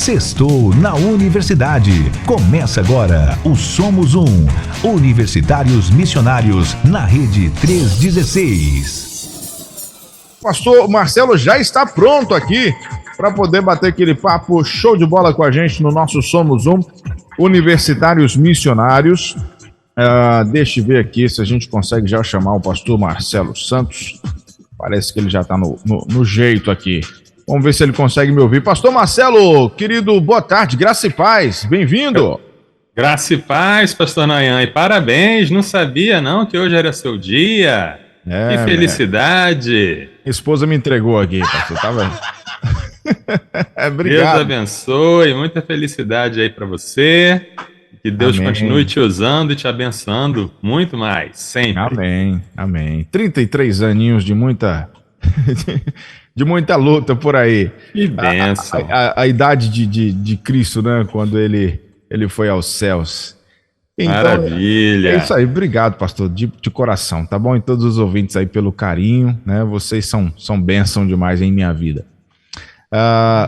Sextou na Universidade. Começa agora o Somos Um. Universitários Missionários na Rede 316. Pastor Marcelo já está pronto aqui para poder bater aquele papo show de bola com a gente no nosso Somos Um. Universitários Missionários. Deixa eu ver aqui se a gente consegue já chamar o pastor Marcelo Santos. Parece que ele já está no jeito aqui. Vamos ver se ele consegue me ouvir. Pastor Marcelo, querido, boa tarde, graça e paz, bem-vindo. Graça e paz, pastor Nayan, e parabéns, não sabia não que hoje era seu dia. Que felicidade. Esposa me entregou aqui, pastor, tá vendo? Obrigado. Deus abençoe, muita felicidade aí para você. Que Deus continue te usando e te abençoando muito mais, sempre. Amém, amém. 33 aninhos de muita luta por aí. Que bênção. A idade de Cristo, né? Quando ele foi aos céus. Então, maravilha. É isso aí, obrigado, pastor, de coração, tá bom? E todos os ouvintes aí pelo carinho, né? Vocês são bênção demais em minha vida.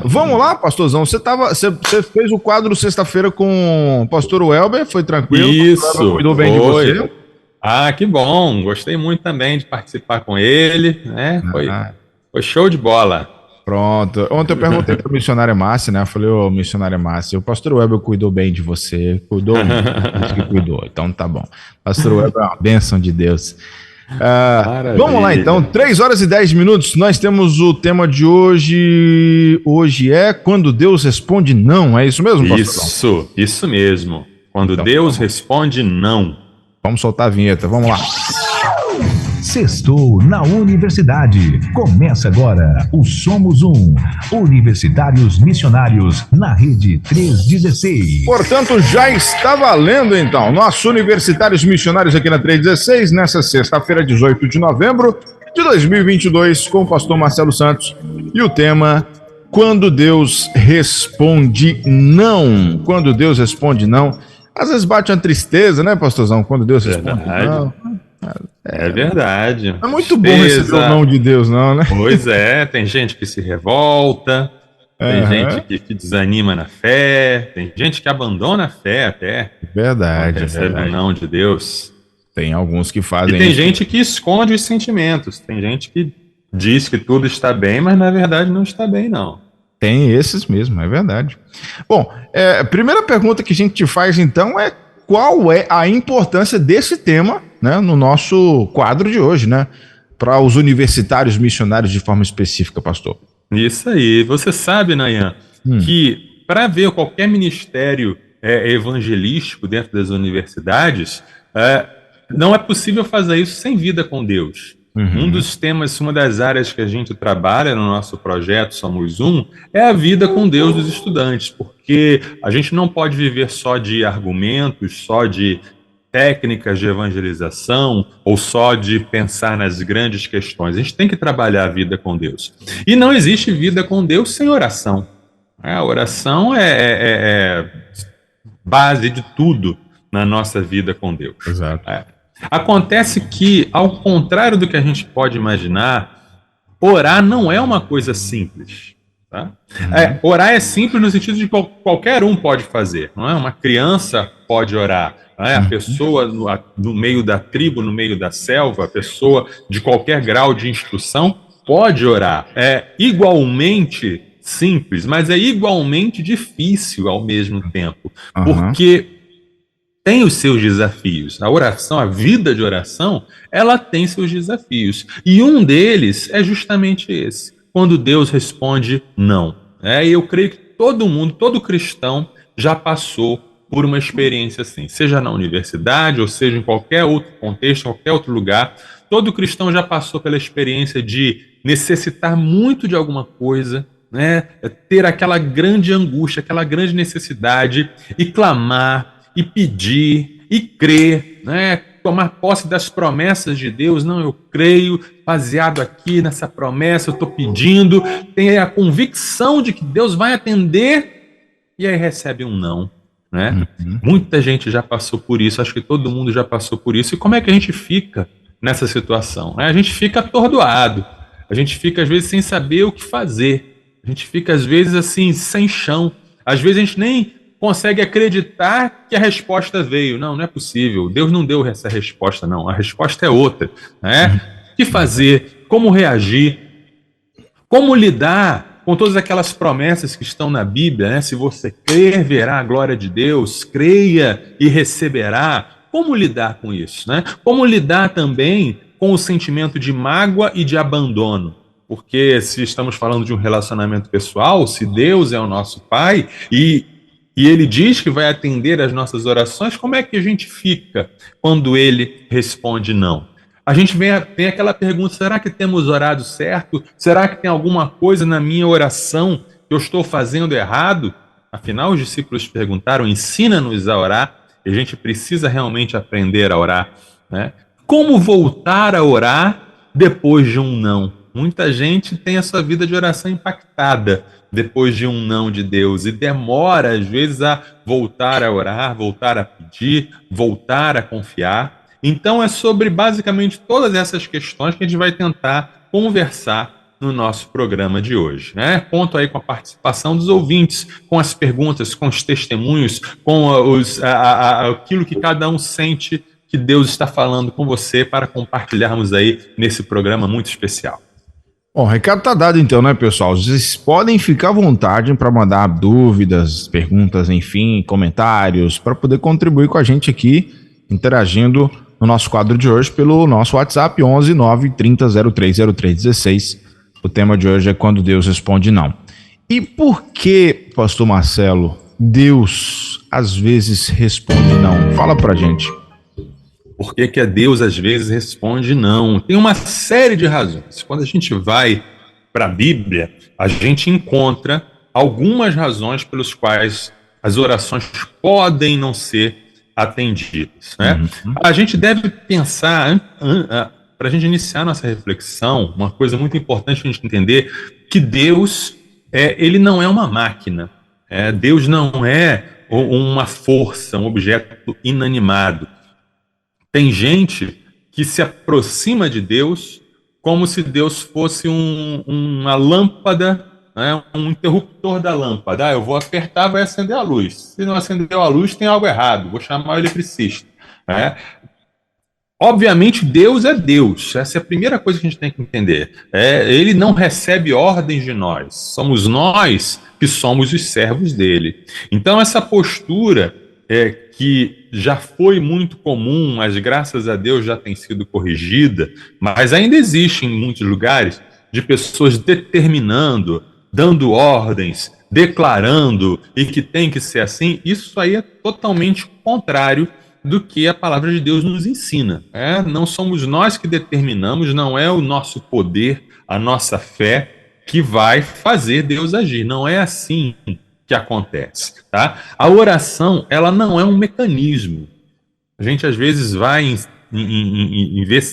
Vamos lá, pastorzão. Você fez o quadro sexta-feira com o pastor Welber, foi tranquilo? Isso. Cuidou bem de você? Que bom. Gostei muito também de participar com ele, né? Foi show de bola. Pronto. Ontem eu perguntei para a missionária Márcia, né? Eu falei, missionária Márcia, o pastor Welber cuidou bem de você, cuidou muito, cuidou. Então tá bom. Pastor Welber é uma bênção de Deus. Vamos lá então, 3h10. Nós temos o tema de hoje. Hoje é Quando Deus Responde Não. É isso mesmo, pastor? Isso mesmo. Quando então, Deus responde não. Vamos soltar a vinheta, vamos lá. Sextou na Universidade. Começa agora o Somos Um. Universitários Missionários na Rede 316. Portanto, já está valendo então. Nosso Universitários Missionários aqui na 316, nessa sexta-feira, 18 de novembro de 2022, com o pastor Marcelo Santos. E o tema, Quando Deus Responde Não. Quando Deus responde não. Às vezes bate uma tristeza, né, pastorzão? Quando Deus responde não. É verdade. É muito bom receber o não de Deus, não, né? Pois é, tem gente que se revolta, tem gente que desanima na fé, tem gente que abandona a fé até. Verdade. Recebe o não de Deus. Tem alguns que fazem e tem gente que esconde os sentimentos, tem gente que diz que tudo está bem, mas na verdade não está bem, não. Tem esses mesmo, é verdade. Bom, a primeira pergunta que a gente te faz então é qual é a importância desse tema, né, no nosso quadro de hoje, né, para os universitários missionários de forma específica, pastor? Isso aí. Você sabe, Nayan, que para ver qualquer ministério evangelístico dentro das universidades, não é possível fazer isso sem vida com Deus. Um dos temas, uma das áreas que a gente trabalha no nosso projeto Somos Um, é a vida com Deus dos estudantes, porque a gente não pode viver só de argumentos, só de técnicas de evangelização ou só de pensar nas grandes questões. A gente tem que trabalhar a vida com Deus. E não existe vida com Deus sem oração. A oração é base de tudo na nossa vida com Deus. Exato. Acontece que, ao contrário do que a gente pode imaginar, orar não é uma coisa simples. Tá? Orar é simples no sentido de que qualquer um pode fazer. Não é? Uma criança pode orar. A pessoa no meio da tribo, no meio da selva, a pessoa de qualquer grau de instrução pode orar. É igualmente simples, mas é igualmente difícil ao mesmo tempo. Porque tem os seus desafios. A oração, a vida de oração, ela tem seus desafios. E um deles é justamente esse. Quando Deus responde não. E eu creio que todo mundo, todo cristão já passou por uma experiência assim. Seja na universidade, ou seja em qualquer outro contexto, qualquer outro lugar. Todo cristão já passou pela experiência de necessitar muito de alguma coisa, né? Ter aquela grande angústia, aquela grande necessidade e clamar, e pedir, e crer, né? Tomar posse das promessas de Deus. Não, eu creio, baseado aqui nessa promessa, eu estou pedindo, tem a convicção de que Deus vai atender, e aí recebe um não, né? Muita gente já passou por isso, acho que todo mundo já passou por isso. E como é que a gente fica nessa situação? A gente fica atordoado, a gente fica às vezes sem saber o que fazer, a gente fica às vezes assim, sem chão. Às vezes a gente nem consegue acreditar que a resposta veio. Não, não é possível. Deus não deu essa resposta, não. A resposta é outra, né? O que fazer? Como reagir? Como lidar com todas aquelas promessas que estão na Bíblia, né? Se você crer, verá a glória de Deus, creia e receberá. Como lidar com isso, né? Como lidar também com o sentimento de mágoa e de abandono? Porque se estamos falando de um relacionamento pessoal, se Deus é o nosso Pai e Ele diz que vai atender as nossas orações, como é que a gente fica quando Ele responde não? A gente tem aquela pergunta, será que temos orado certo? Será que tem alguma coisa na minha oração que eu estou fazendo errado? Afinal, os discípulos perguntaram, ensina-nos a orar, e a gente precisa realmente aprender a orar, né? Como voltar a orar depois de um não? Muita gente tem a sua vida de oração impactada depois de um não de Deus e demora, às vezes, a voltar a orar, voltar a pedir, voltar a confiar. Então é sobre basicamente todas essas questões que a gente vai tentar conversar no nosso programa de hoje, né? Conto aí com a participação dos ouvintes, com as perguntas, com os testemunhos, com aquilo que cada um sente que Deus está falando com você para compartilharmos aí nesse programa muito especial. Bom, o recado tá dado então, né, pessoal? Vocês podem ficar à vontade para mandar dúvidas, perguntas, enfim, comentários, para poder contribuir com a gente aqui, interagindo no nosso quadro de hoje pelo nosso WhatsApp 11 9 30 03 03 16. O tema de hoje é quando Deus responde não. E por que, pastor Marcelo, Deus às vezes responde não? Fala pra gente. Por que Deus às vezes responde não? Tem uma série de razões. Quando a gente vai para a Bíblia, a gente encontra algumas razões pelas quais as orações podem não ser atendidas, né? A gente deve pensar, para a gente iniciar nossa reflexão, uma coisa muito importante para a gente entender, que Deus, ele não é uma máquina. Deus não é uma força, um objeto inanimado. Tem gente que se aproxima de Deus como se Deus fosse uma lâmpada, né, um interruptor da lâmpada. Eu vou apertar, vai acender a luz. Se não acendeu a luz, tem algo errado. Vou chamar o eletricista. Né? Obviamente, Deus é Deus. Essa é a primeira coisa que a gente tem que entender. Ele não recebe ordens de nós. Somos nós que somos os servos dele. Então, essa postura que já foi muito comum, mas graças a Deus já tem sido corrigida, mas ainda existe em muitos lugares de pessoas determinando, dando ordens, declarando e que tem que ser assim. Isso aí é totalmente contrário do que a palavra de Deus nos ensina. Não somos nós que determinamos, não é o nosso poder, a nossa fé que vai fazer Deus agir. Não é assim que acontece, tá? A oração, ela não é um mecanismo. A gente às vezes vai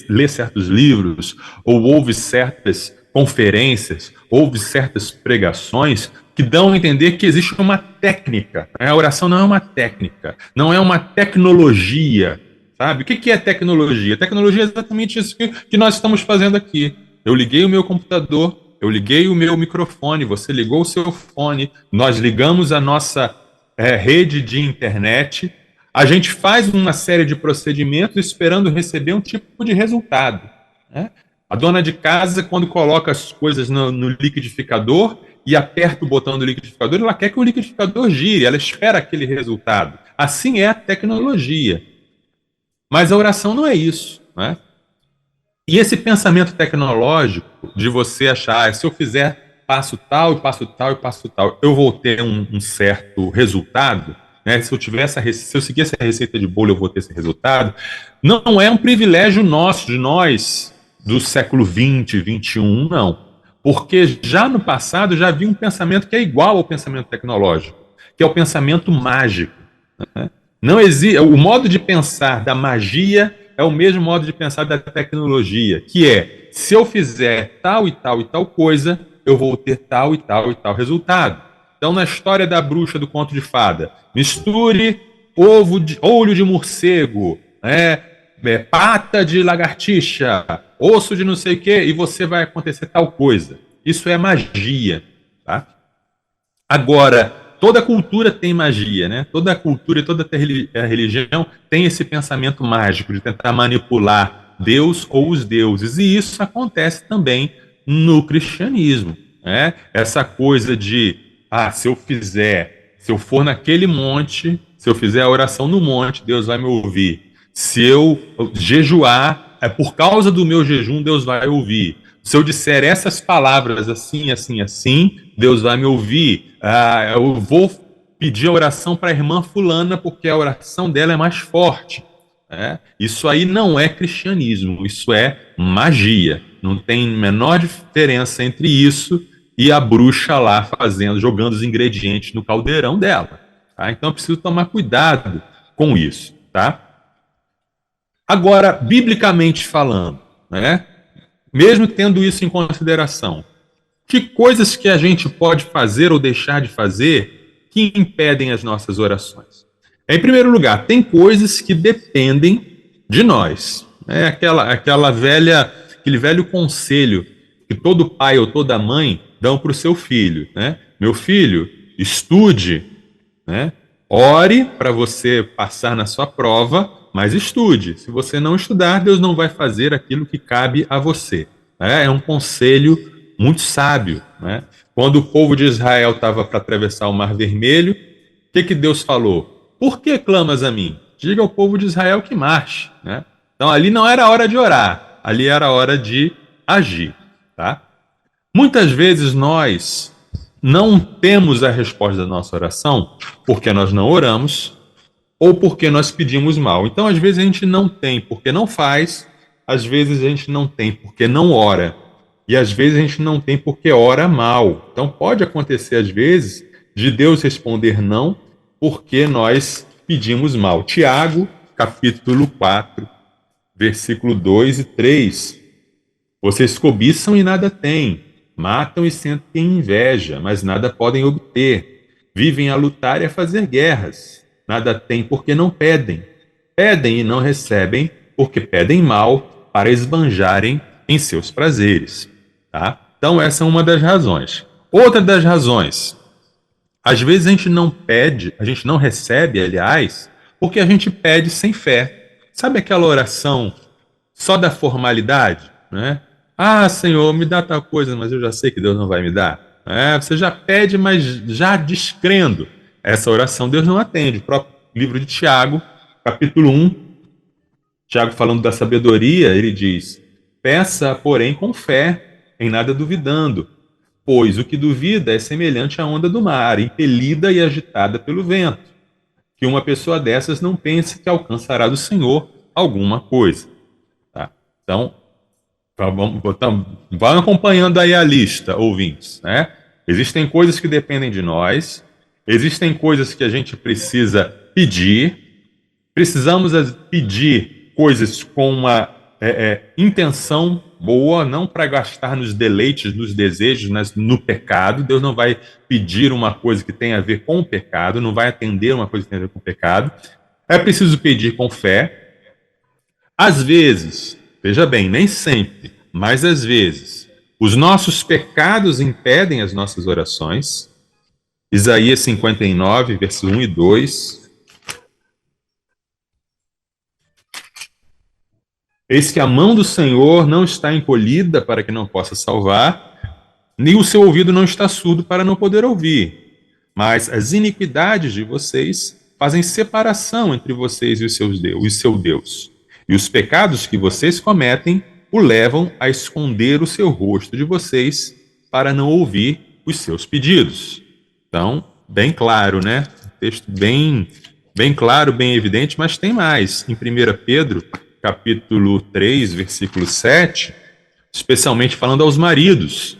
ler certos livros ou ouve certas conferências, ouve certas pregações que dão a entender que existe uma técnica. A oração não é uma técnica, não é uma tecnologia, sabe? O que é tecnologia? Tecnologia é exatamente isso que nós estamos fazendo aqui. Eu liguei o meu computador, eu liguei o meu microfone, você ligou o seu fone, nós ligamos a nossa rede de internet, a gente faz uma série de procedimentos esperando receber um tipo de resultado. Né? A dona de casa, quando coloca as coisas no liquidificador e aperta o botão do liquidificador, ela quer que o liquidificador gire, ela espera aquele resultado. Assim é a tecnologia. Mas a oração não é isso, né? E esse pensamento tecnológico de você achar, se eu fizer passo tal, e passo tal, e passo tal, eu vou ter um certo resultado, né? Se eu seguir essa receita de bolo, eu vou ter esse resultado. Não é um privilégio nosso, de nós, do século XX, XXI, não. Porque já no passado já havia um pensamento que é igual ao pensamento tecnológico, que é o pensamento mágico. Né? Não existe, o modo de pensar da magia é o mesmo modo de pensar da tecnologia, que é, se eu fizer tal e tal e tal coisa, eu vou ter tal e tal e tal resultado. Então, na história da bruxa do conto de fada, misture olho de morcego, pata de lagartixa, osso de não sei o quê, e você vai acontecer tal coisa. Isso é magia. Tá? Agora, toda cultura tem magia, né? Toda cultura e toda religião tem esse pensamento mágico de tentar manipular Deus ou os deuses. E isso acontece também no cristianismo, né? Essa coisa de, se eu for naquele monte, se eu fizer a oração no monte, Deus vai me ouvir. Se eu jejuar, por causa do meu jejum, Deus vai ouvir. Se eu disser essas palavras assim, assim, assim, Deus vai me ouvir. Eu vou pedir a oração para a irmã fulana porque a oração dela é mais forte. Isso aí não é cristianismo, isso é magia. Não tem menor diferença entre isso e a bruxa lá jogando os ingredientes no caldeirão dela. Tá? Então eu preciso tomar cuidado com isso. Tá? Agora, biblicamente falando, né? Mesmo tendo isso em consideração, que coisas que a gente pode fazer ou deixar de fazer que impedem as nossas orações? Em primeiro lugar, tem coisas que dependem de nós. Aquele velho conselho que todo pai ou toda mãe dão para o seu filho. Né? Meu filho, estude, né? Ore para você passar na sua prova, mas estude. Se você não estudar, Deus não vai fazer aquilo que cabe a você. É um conselho muito sábio. Né? Quando o povo de Israel estava para atravessar o Mar Vermelho, o que Deus falou? Por que clamas a mim? Diga ao povo de Israel que marche. Né? Então ali não era hora de orar, ali era hora de agir. Tá? Muitas vezes nós não temos a resposta da nossa oração porque nós não oramos ou porque nós pedimos mal. Então, às vezes, a gente não tem porque não faz, às vezes a gente não tem porque não ora, e às vezes a gente não tem porque ora mal. Então, pode acontecer, às vezes, de Deus responder não porque nós pedimos mal. Tiago, capítulo 4, versículo 2 e 3. Vocês cobiçam e nada têm, matam e sentem inveja, mas nada podem obter. Vivem a lutar e a fazer guerras. Nada têm porque não pedem. Pedem e não recebem porque pedem mal para esbanjarem em seus prazeres. Tá? Então essa é uma das razões. Outra das razões, às vezes a gente não pede, a gente não recebe, aliás, porque a gente pede sem fé. Sabe aquela oração só da formalidade? Né? Senhor, me dá tal coisa, mas eu já sei que Deus não vai me dar. Você já pede, mas já descrendo. Essa oração Deus não atende. O próprio livro de Tiago, capítulo 1, Tiago falando da sabedoria, ele diz: peça, porém, com fé, em nada duvidando, pois o que duvida é semelhante à onda do mar, impelida e agitada pelo vento. Que uma pessoa dessas não pense que alcançará do Senhor alguma coisa. Tá? Então, vão acompanhando aí a lista, ouvintes. Né? Existem coisas que dependem de nós, existem coisas que a gente precisa pedir, precisamos pedir coisas com uma intenção boa, não para gastar nos deleites, nos desejos, no pecado. Deus não vai pedir uma coisa que tem a ver com o pecado, não vai atender uma coisa que tem a ver com o pecado. É preciso pedir com fé. Às vezes, veja bem, nem sempre, mas às vezes, os nossos pecados impedem as nossas orações. Isaías 59, versos 1 e 2. Eis que a mão do Senhor não está encolhida para que não possa salvar, nem o seu ouvido não está surdo para não poder ouvir. Mas as iniquidades de vocês fazem separação entre vocês e o seu Deus. E os pecados que vocês cometem o levam a esconder o seu rosto de vocês para não ouvir os seus pedidos. Então, bem claro, né? Texto bem claro, bem evidente, mas tem mais. Em 1 Pedro, capítulo 3, versículo 7, especialmente falando aos maridos.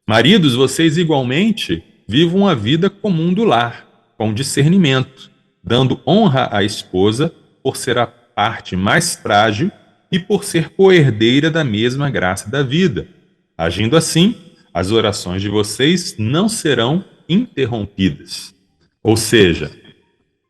Maridos, vocês igualmente vivam a vida comum do lar, com discernimento, dando honra à esposa por ser a parte mais frágil e por ser coerdeira da mesma graça da vida. Agindo assim, as orações de vocês não serão interrompidas. Ou seja,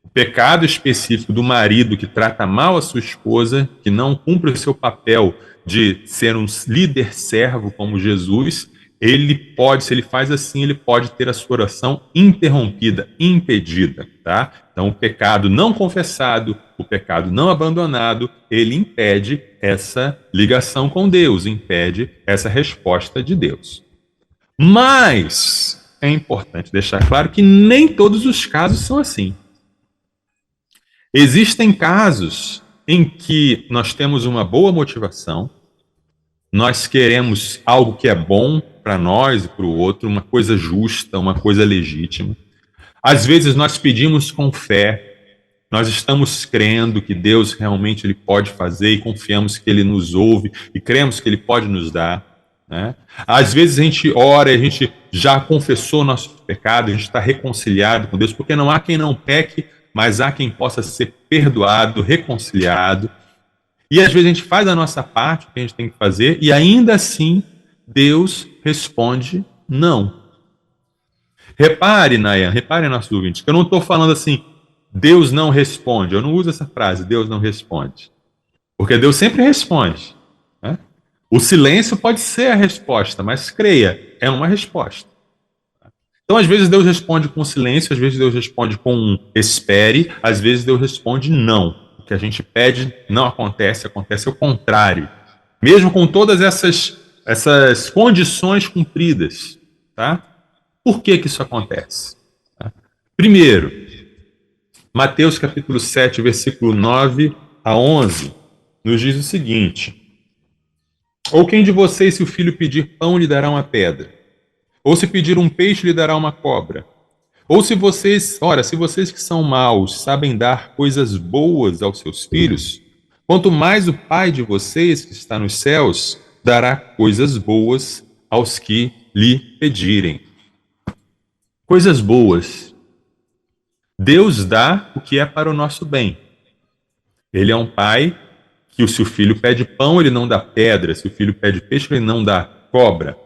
o pecado específico do marido que trata mal a sua esposa, que não cumpre o seu papel de ser um líder servo como Jesus, ele pode, se ele faz assim, ele pode ter a sua oração interrompida, impedida, tá? Então, o pecado não confessado, o pecado não abandonado, ele impede essa ligação com Deus, impede essa resposta de Deus. Mas é importante deixar claro que nem todos os casos são assim. Existem casos em que nós temos uma boa motivação, nós queremos algo que é bom para nós e para o outro, uma coisa justa, uma coisa legítima. Às vezes nós pedimos com fé, nós estamos crendo que Deus realmente ele pode fazer e confiamos que Ele nos ouve e cremos que Ele pode nos dar, né? Às vezes a gente ora, a gente já confessou nosso pecado, a gente está reconciliado com Deus, porque não há quem não peque, mas há quem possa ser perdoado, reconciliado. E às vezes a gente faz a nossa parte, o que a gente tem que fazer, e ainda assim Deus responde não. Repare, Nayan, repare, nossos ouvintes, que eu não estou falando assim, Deus não responde. Eu não uso essa frase, Deus não responde. Porque Deus sempre responde, né? O silêncio pode ser a resposta, mas creia, é uma resposta. Então, às vezes Deus responde com silêncio, às vezes Deus responde com um espere, às vezes Deus responde não. O que a gente pede não acontece, acontece o contrário. Mesmo com todas essas condições cumpridas, tá? Por que isso acontece? Tá? Primeiro, Mateus capítulo 7, versículo 9 a 11, nos diz o seguinte: ou quem de vocês, se o filho pedir pão, lhe dará uma pedra? Ou se pedir um peixe, lhe dará uma cobra? Ou se vocês que são maus sabem dar coisas boas aos seus filhos, quanto mais o Pai de vocês, que está nos céus, dará coisas boas aos que lhe pedirem. Coisas boas. Deus dá o que é para o nosso bem. Ele é um pai que, se o filho pede pão, ele não dá pedra. Se o filho pede peixe, ele não dá cobra.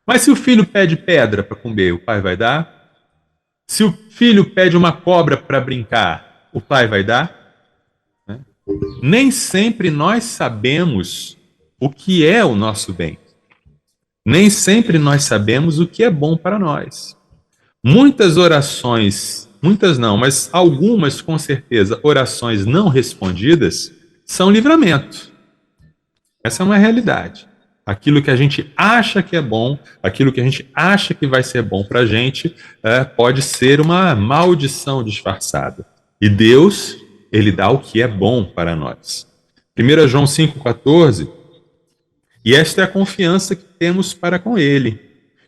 Mas se o filho pede pedra para comer, o pai vai dar? Se o filho pede uma cobra para brincar, o pai vai dar? Né? Nem sempre nós sabemos o que é o nosso bem. Nem sempre nós sabemos o que é bom para nós. Muitas orações, muitas não, mas algumas com certeza, orações não respondidas são livramento. Essa é uma realidade. Aquilo que a gente acha que é bom, aquilo que a gente acha que vai ser bom para a gente, pode ser uma maldição disfarçada. E Deus, Ele dá o que é bom para nós. 1 João 5,14, e esta é a confiança que temos para com Ele,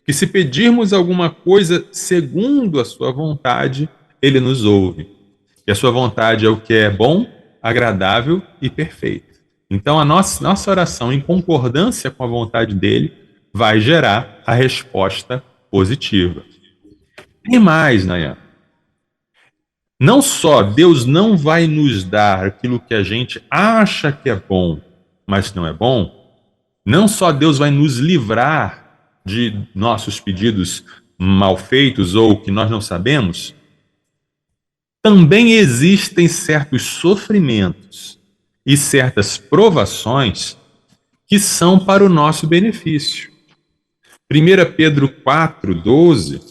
que se pedirmos alguma coisa segundo a sua vontade, Ele nos ouve. E a sua vontade é o que é bom, agradável e perfeito. Então, a nossa oração em concordância com a vontade dele vai gerar a resposta positiva. E mais, Nayan, não só Deus não vai nos dar aquilo que a gente acha que é bom, mas não é bom, não só Deus vai nos livrar de nossos pedidos mal feitos ou que nós não sabemos, também existem certos sofrimentos e certas provações que são para o nosso benefício. 1 Pedro 4,12,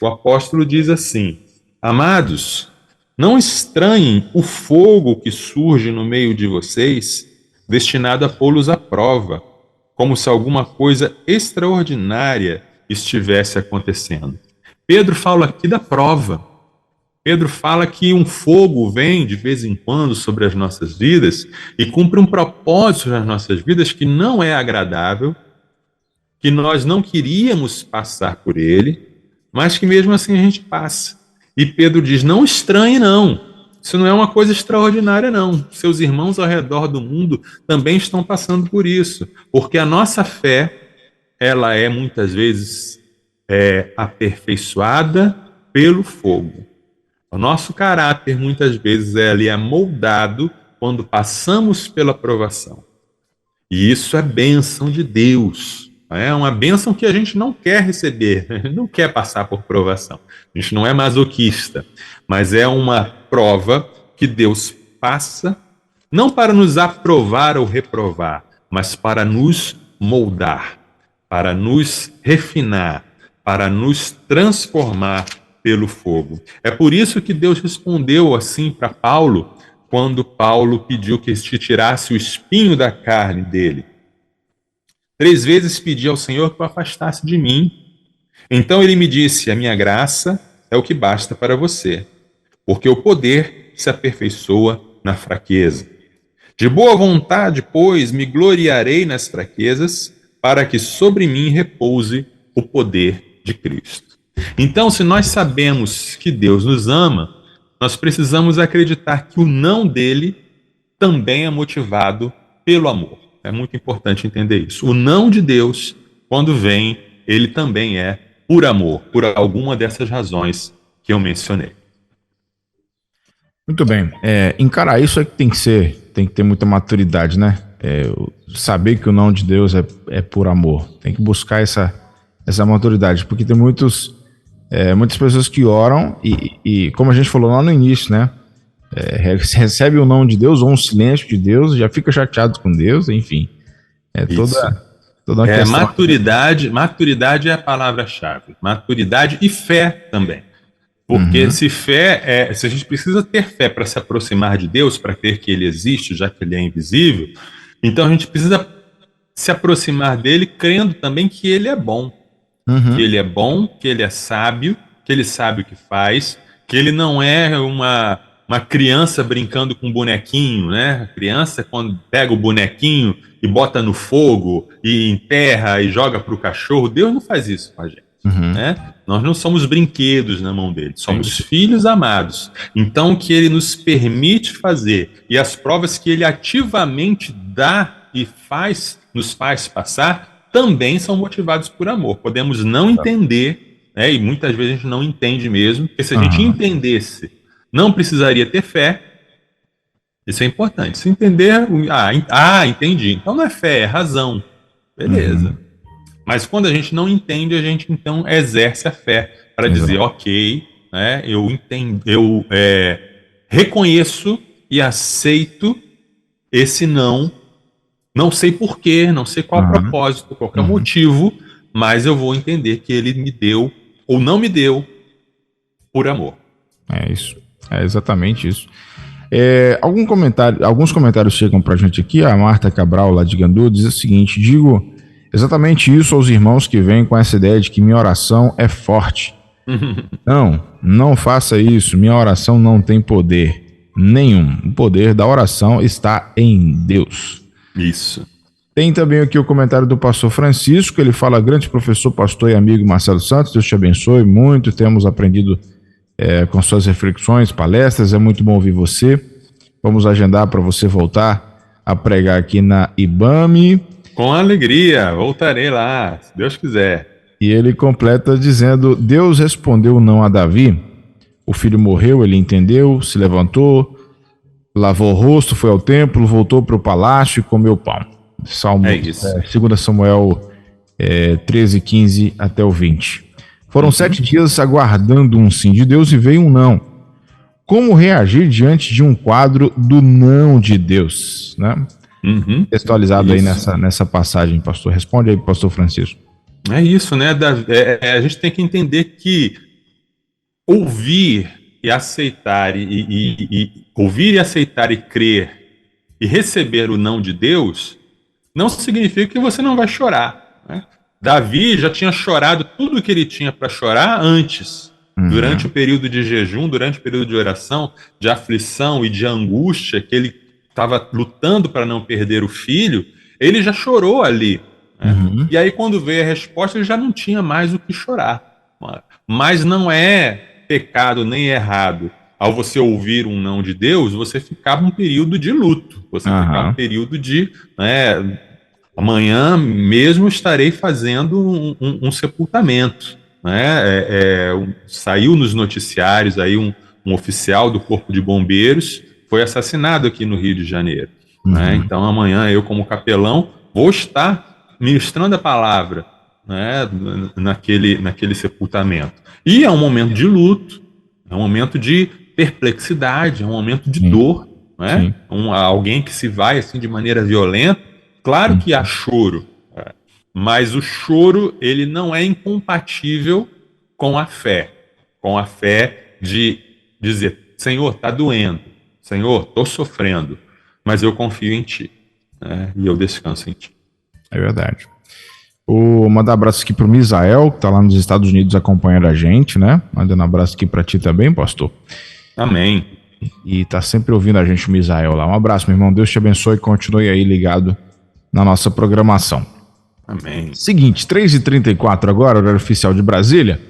o apóstolo diz assim: amados, não estranhem o fogo que surge no meio de vocês, destinado a pô-los à prova, como se alguma coisa extraordinária estivesse acontecendo. Pedro fala aqui da prova. Pedro fala que um fogo vem de vez em quando sobre as nossas vidas e cumpre um propósito nas nossas vidas que não é agradável, que nós não queríamos passar por ele, mas que mesmo assim a gente passa. E Pedro diz, não estranhe não, isso não é uma coisa extraordinária não, seus irmãos ao redor do mundo também estão passando por isso, porque a nossa fé, ela é muitas vezes aperfeiçoada pelo fogo. O nosso caráter, muitas vezes, é moldado quando passamos pela provação. E isso é bênção de Deus. É uma bênção que a gente não quer receber, a gente não quer passar por provação. A gente não é masoquista, mas é uma prova que Deus passa, não para nos aprovar ou reprovar, mas para nos moldar, para nos refinar, para nos transformar pelo fogo. É por isso que Deus respondeu assim para Paulo, quando Paulo pediu que te tirasse o espinho da carne dele. 3 vezes pedi ao Senhor que o afastasse de mim. Então ele me disse: a minha graça é o que basta para você, porque o poder se aperfeiçoa na fraqueza. De boa vontade, pois, me gloriarei nas fraquezas, para que sobre mim repouse o poder de Cristo. Então, se nós sabemos que Deus nos ama, nós precisamos acreditar que o não dele também é motivado pelo amor. É muito importante entender isso. O não de Deus, quando vem, ele também é por amor, por alguma dessas razões que eu mencionei. Muito bem. Encarar isso é que tem que ter muita maturidade, né? Saber que o não de Deus é por amor. Tem que buscar essa maturidade, porque tem muitas pessoas que oram e como a gente falou lá no início, né? Recebe o não de Deus ou um silêncio de Deus, já fica chateado com Deus, enfim. Toda uma questão. Maturidade é a palavra-chave. Maturidade e fé também. Porque se a gente precisa ter fé para se aproximar de Deus, para crer que ele existe, já que ele é invisível, então a gente precisa se aproximar dele crendo também que ele é bom. Que ele é bom, que ele é sábio, que ele sabe o que faz, que ele não é uma criança brincando com um bonequinho, né? A criança, quando pega o bonequinho e bota no fogo e enterra e joga para o cachorro, Deus não faz isso com a gente. Né? Nós não somos brinquedos na mão dele, somos filhos amados. Então, o que ele nos permite fazer e as provas que ele ativamente dá e nos faz passar também são motivados por amor. Podemos não entender, né? E muitas vezes a gente não entende mesmo, porque se a gente entendesse, não precisaria ter fé. Isso é importante. Se entender, entendi. Então não é fé, é razão. Beleza. Mas quando a gente não entende, a gente então exerce a fé para dizer, ok, né, eu entendo, eu reconheço e aceito esse não sei porquê, não sei qual propósito, qual é o motivo, mas eu vou entender que ele me deu ou não me deu por amor. É isso, é exatamente isso. Alguns comentários chegam pra gente aqui. A Marta Cabral, lá de Gandu, diz o seguinte: digo exatamente isso aos irmãos que vêm com essa ideia de que minha oração é forte. Não faça isso. Minha oração não tem poder nenhum. O poder da oração está em Deus. Isso. Tem também aqui o comentário do pastor Francisco. Ele fala: grande professor, pastor e amigo Marcelo Santos, Deus te abençoe muito. Temos aprendido com suas reflexões, palestras. É muito bom ouvir você. Vamos agendar para você voltar a pregar aqui na IBAME. Com alegria, voltarei lá, se Deus quiser. E ele completa dizendo: Deus respondeu não a Davi. O filho morreu, ele entendeu, se levantou, lavou o rosto, foi ao templo, voltou para o palácio e comeu pão. Salmo 2 Samuel 13, 15 até o 20. Foram 7 dias aguardando um sim de Deus e veio um não. Como reagir diante de um quadro do não de Deus, né? Textualizado aí nessa passagem, pastor. Responde aí, pastor Francisco. É isso, né? A gente tem que entender que ouvir e aceitar ouvir e aceitar e crer e receber o não de Deus não significa que você não vai chorar, né? Davi já tinha chorado tudo o que ele tinha para chorar antes, durante o período de jejum, durante o período de oração, de aflição e de angústia, que ele estava lutando para não perder o filho, ele já chorou ali. Né? E aí, quando veio a resposta, ele já não tinha mais o que chorar. Mas não é pecado nem errado, ao você ouvir um não de Deus, você ficava um período de luto, você ficava um período de... amanhã mesmo estarei fazendo um sepultamento. Né? Saiu nos noticiários aí um oficial do Corpo de Bombeiros foi assassinado aqui no Rio de Janeiro. Né? Então amanhã eu, como capelão, vou estar ministrando a palavra, né, naquele sepultamento. E é um momento de luto, é um momento de perplexidade, é um momento de dor. Né? Alguém que se vai assim de maneira violenta, claro que há choro, Mas o choro, ele não é incompatível com a fé de dizer, Senhor, está doendo, Senhor, estou sofrendo, mas eu confio em Ti, né? E eu descanso em Ti. É verdade. Mandar abraço aqui pro Misael, que tá lá nos Estados Unidos acompanhando a gente, né? Mandando um abraço aqui para ti também, pastor. Amém. E tá sempre ouvindo a gente, o Misael lá. Um abraço, meu irmão. Deus te abençoe e continue aí ligado na nossa programação. Amém. Seguinte, 3h34 agora, horário oficial de Brasília.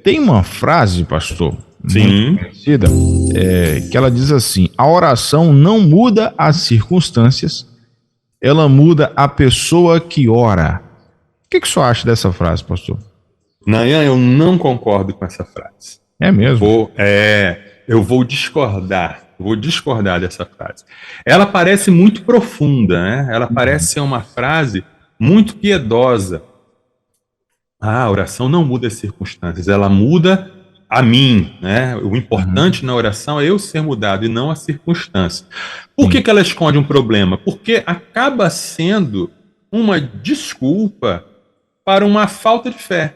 Tem uma frase, pastor, Sim, muito conhecida, que ela diz assim: a oração não muda as circunstâncias, ela muda a pessoa que ora. O que o senhor acha dessa frase, pastor? Nayan, eu não concordo com essa frase. É mesmo? Eu vou discordar dessa frase. Ela parece muito profunda, né? Ela parece ser uma frase muito piedosa. A oração não muda as circunstâncias, ela muda a mim, né? O importante na oração é eu ser mudado e não a circunstância. Por que ela esconde um problema? Porque acaba sendo uma desculpa para uma falta de fé.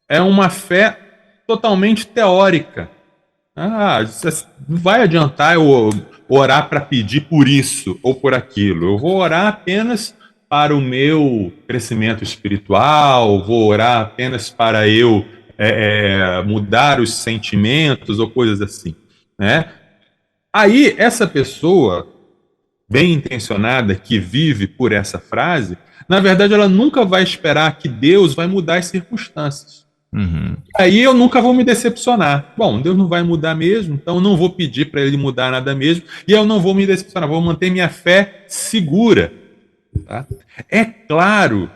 É uma fé totalmente teórica. Não vai adiantar eu orar para pedir por isso ou por aquilo. Eu vou orar apenas para o meu crescimento espiritual, vou orar apenas para eu mudar os sentimentos ou coisas assim, né? Aí, essa pessoa bem intencionada que vive por essa frase, na verdade, ela nunca vai esperar que Deus vai mudar as circunstâncias. Aí eu nunca vou me decepcionar. Bom, Deus não vai mudar mesmo, então eu não vou pedir para Ele mudar nada mesmo, e eu não vou me decepcionar, vou manter minha fé segura. Tá? É claro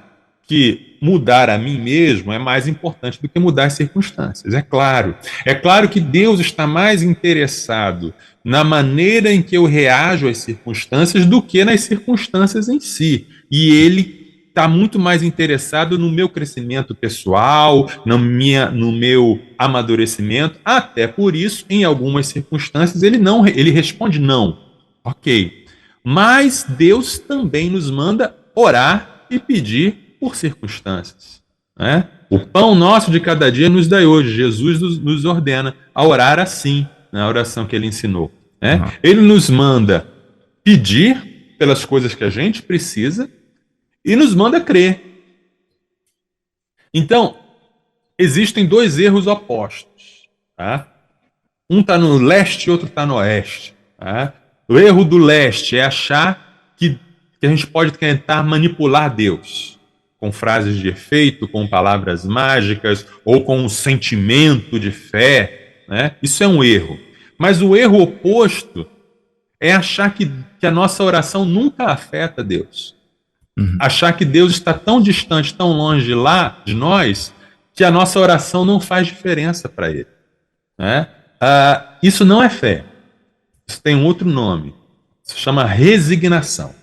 que mudar a mim mesmo é mais importante do que mudar as circunstâncias, é claro. É claro que Deus está mais interessado na maneira em que eu reajo às circunstâncias do que nas circunstâncias em si. E Ele está muito mais interessado no meu crescimento pessoal, no meu amadurecimento. Até por isso, em algumas circunstâncias, ele responde não. Ok. Mas Deus também nos manda orar e pedir por circunstâncias, né? O pão nosso de cada dia nos dai hoje. Jesus nos ordena a orar assim, na oração que Ele ensinou, né? Ele nos manda pedir pelas coisas que a gente precisa e nos manda crer. Então, existem dois erros opostos, tá? Um está no leste e outro está no oeste, tá? O erro do leste é achar que a gente pode tentar manipular Deus com frases de efeito, com palavras mágicas ou com um sentimento de fé, né? Isso é um erro. Mas o erro oposto é achar que a nossa oração nunca afeta Deus. Achar que Deus está tão distante, tão longe lá de nós, que a nossa oração não faz diferença para Ele, né? Isso não é fé. Isso tem um outro nome. Se chama resignação.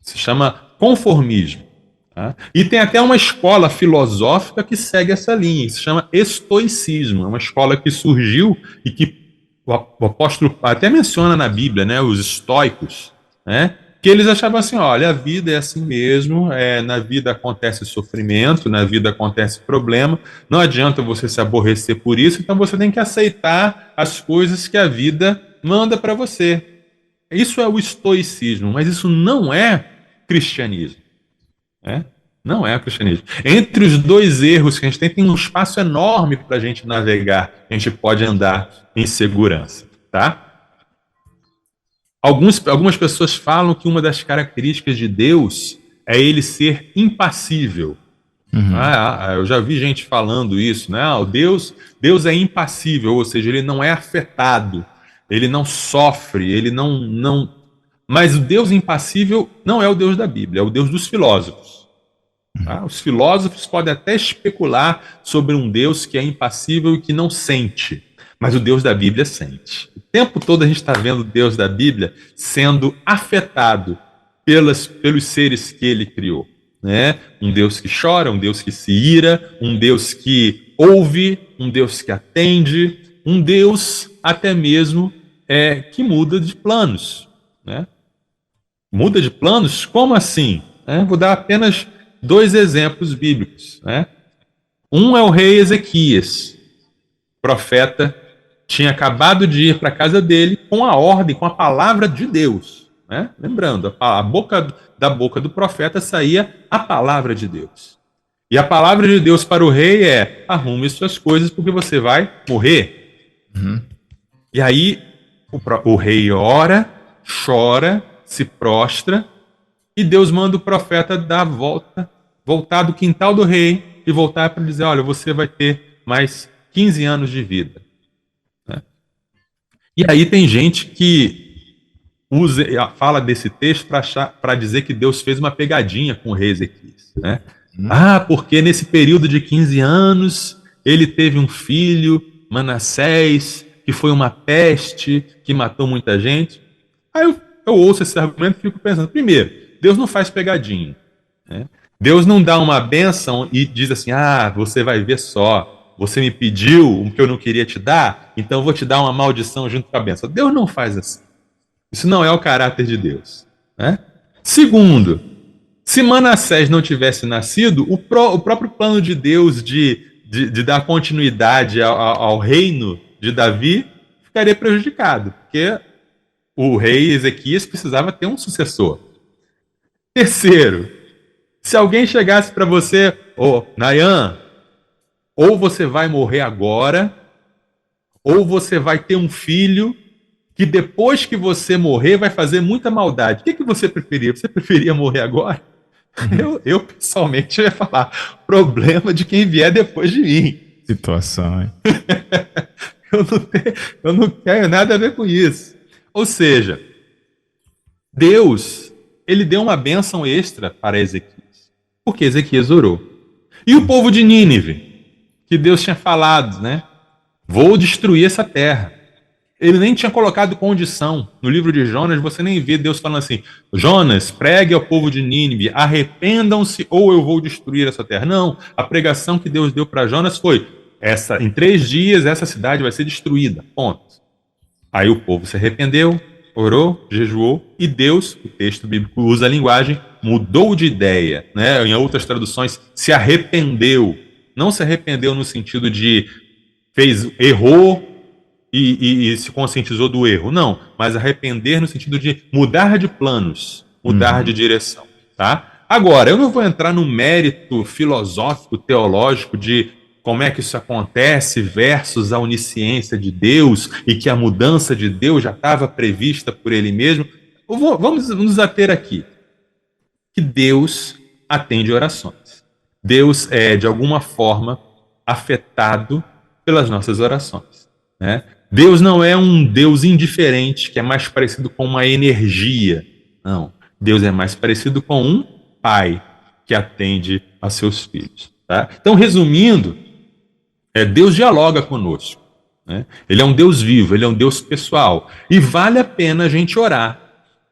Se chama conformismo. Tá? E tem até uma escola filosófica que segue essa linha, que se chama estoicismo. É uma escola que surgiu e que o apóstolo até menciona na Bíblia, né, os estoicos, né, que eles achavam assim, olha, a vida é assim mesmo, na vida acontece sofrimento, na vida acontece problema, não adianta você se aborrecer por isso, então você tem que aceitar as coisas que a vida manda para você. Isso é o estoicismo, mas isso não é cristianismo. Não é o cristianismo. Entre os dois erros que a gente tem um espaço enorme para a gente navegar, a gente pode andar em segurança, tá? Algumas pessoas falam que uma das características de Deus é Ele ser impassível. Eu já vi gente falando isso, né? Deus é impassível, ou seja, Ele não é afetado, Ele não sofre, Ele não... Mas o Deus impassível não é o Deus da Bíblia, é o Deus dos filósofos. Tá? Os filósofos podem até especular sobre um Deus que é impassível e que não sente, mas o Deus da Bíblia sente. O tempo todo a gente está vendo o Deus da Bíblia sendo afetado pelos seres que Ele criou, né? Um Deus que chora, um Deus que se ira, um Deus que ouve, um Deus que atende, um Deus até mesmo que muda de planos, né? Muda de planos? Como assim? né? Vou dar apenas 2 exemplos bíblicos, né? Um é o rei Ezequias, profeta, tinha acabado de ir para a casa dele com a ordem, com a palavra de Deus, né? Lembrando, da boca do profeta saía a palavra de Deus. E a palavra de Deus para o rei é: arrume suas coisas porque você vai morrer. Uhum. E aí o rei ora, chora, se prostra, e Deus manda o profeta dar a voltar do quintal do rei e voltar para dizer: olha, você vai ter mais 15 anos de vida. Né? E aí tem gente que fala desse texto para dizer que Deus fez uma pegadinha com o rei Ezequias. Né? Porque nesse período de 15 anos ele teve um filho, Manassés, que foi uma peste, que matou muita gente. Aí eu ouço esse argumento e fico pensando: primeiro, Deus não faz pegadinha. Né? Deus não dá uma bênção e diz assim: você vai ver só, você me pediu o que eu não queria te dar, então eu vou te dar uma maldição junto com a bênção. Deus não faz assim. Isso não é o caráter de Deus. Né? Segundo, se Manassés não tivesse nascido, o próprio plano de Deus de dar continuidade ao reino de Davi ficaria prejudicado, porque o rei Ezequias precisava ter um sucessor. Terceiro, se alguém chegasse para você: Nayan, ou você vai morrer agora, ou você vai ter um filho que depois que você morrer vai fazer muita maldade. O que você preferia? Você preferia morrer agora? Eu pessoalmente ia falar: problema de quem vier depois de mim. Situação, hein? Eu não tenho nada a ver com isso. Ou seja, Deus, ele deu uma bênção extra para Ezequias, porque Ezequias orou. E o povo de Nínive, que Deus tinha falado, né? Vou destruir essa terra. Ele nem tinha colocado condição. No livro de Jonas, você nem vê Deus falando assim: Jonas, pregue ao povo de Nínive, arrependam-se ou eu vou destruir essa terra. Não, a pregação que Deus deu para Jonas foi: em 3 dias essa cidade vai ser destruída, ponto. Aí o povo se arrependeu, orou, jejuou, e Deus, o texto bíblico usa a linguagem, mudou de ideia. Né? Em outras traduções, se arrependeu. Não se arrependeu no sentido de errou, e se conscientizou do erro. Não, mas arrepender no sentido de mudar de planos, mudar de direção. Tá? Agora, eu não vou entrar no mérito filosófico, teológico de como é que isso acontece versus a onisciência de Deus e que a mudança de Deus já estava prevista por Ele mesmo. Vamos nos ater aqui. Que Deus atende orações. Deus é, de alguma forma, afetado pelas nossas orações. Né? Deus não é um Deus indiferente, que é mais parecido com uma energia. Não. Deus é mais parecido com um pai que atende a seus filhos. Tá? Então, resumindo, Deus dialoga conosco. Né? Ele é um Deus vivo, ele é um Deus pessoal. E vale a pena a gente orar,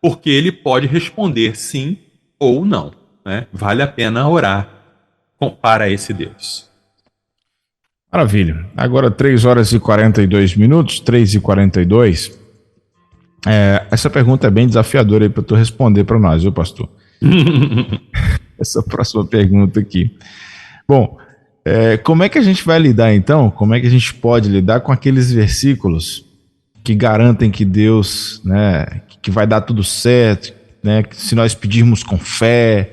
porque ele pode responder sim ou não. Né? Vale a pena orar para esse Deus. Maravilha. Agora 3 horas e 42 minutos, 3h42. Essa pergunta é bem desafiadora aí para tu responder para nós, viu, pastor? Essa próxima pergunta aqui. Bom, como é que a gente vai lidar então? Como é que a gente pode lidar com aqueles versículos que garantem que Deus, né, que vai dar tudo certo, né, que se nós pedirmos com fé?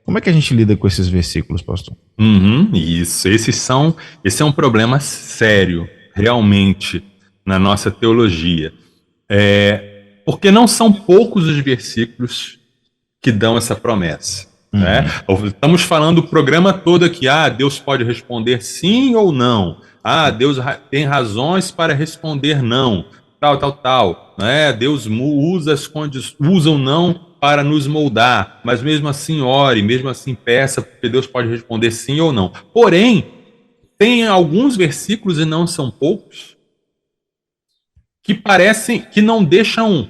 Como é que a gente lida com esses versículos, pastor? Isso, esse é um problema sério, realmente, na nossa teologia. Porque não são poucos os versículos que dão essa promessa. Né? Estamos falando o programa todo aqui: Deus pode responder sim ou não. Deus tem razões para responder não. Tal. Né? Deus usa o não para nos moldar, mas mesmo assim ore, mesmo assim peça, porque Deus pode responder sim ou não. Porém, tem alguns versículos, e não são poucos, que parecem, que não deixam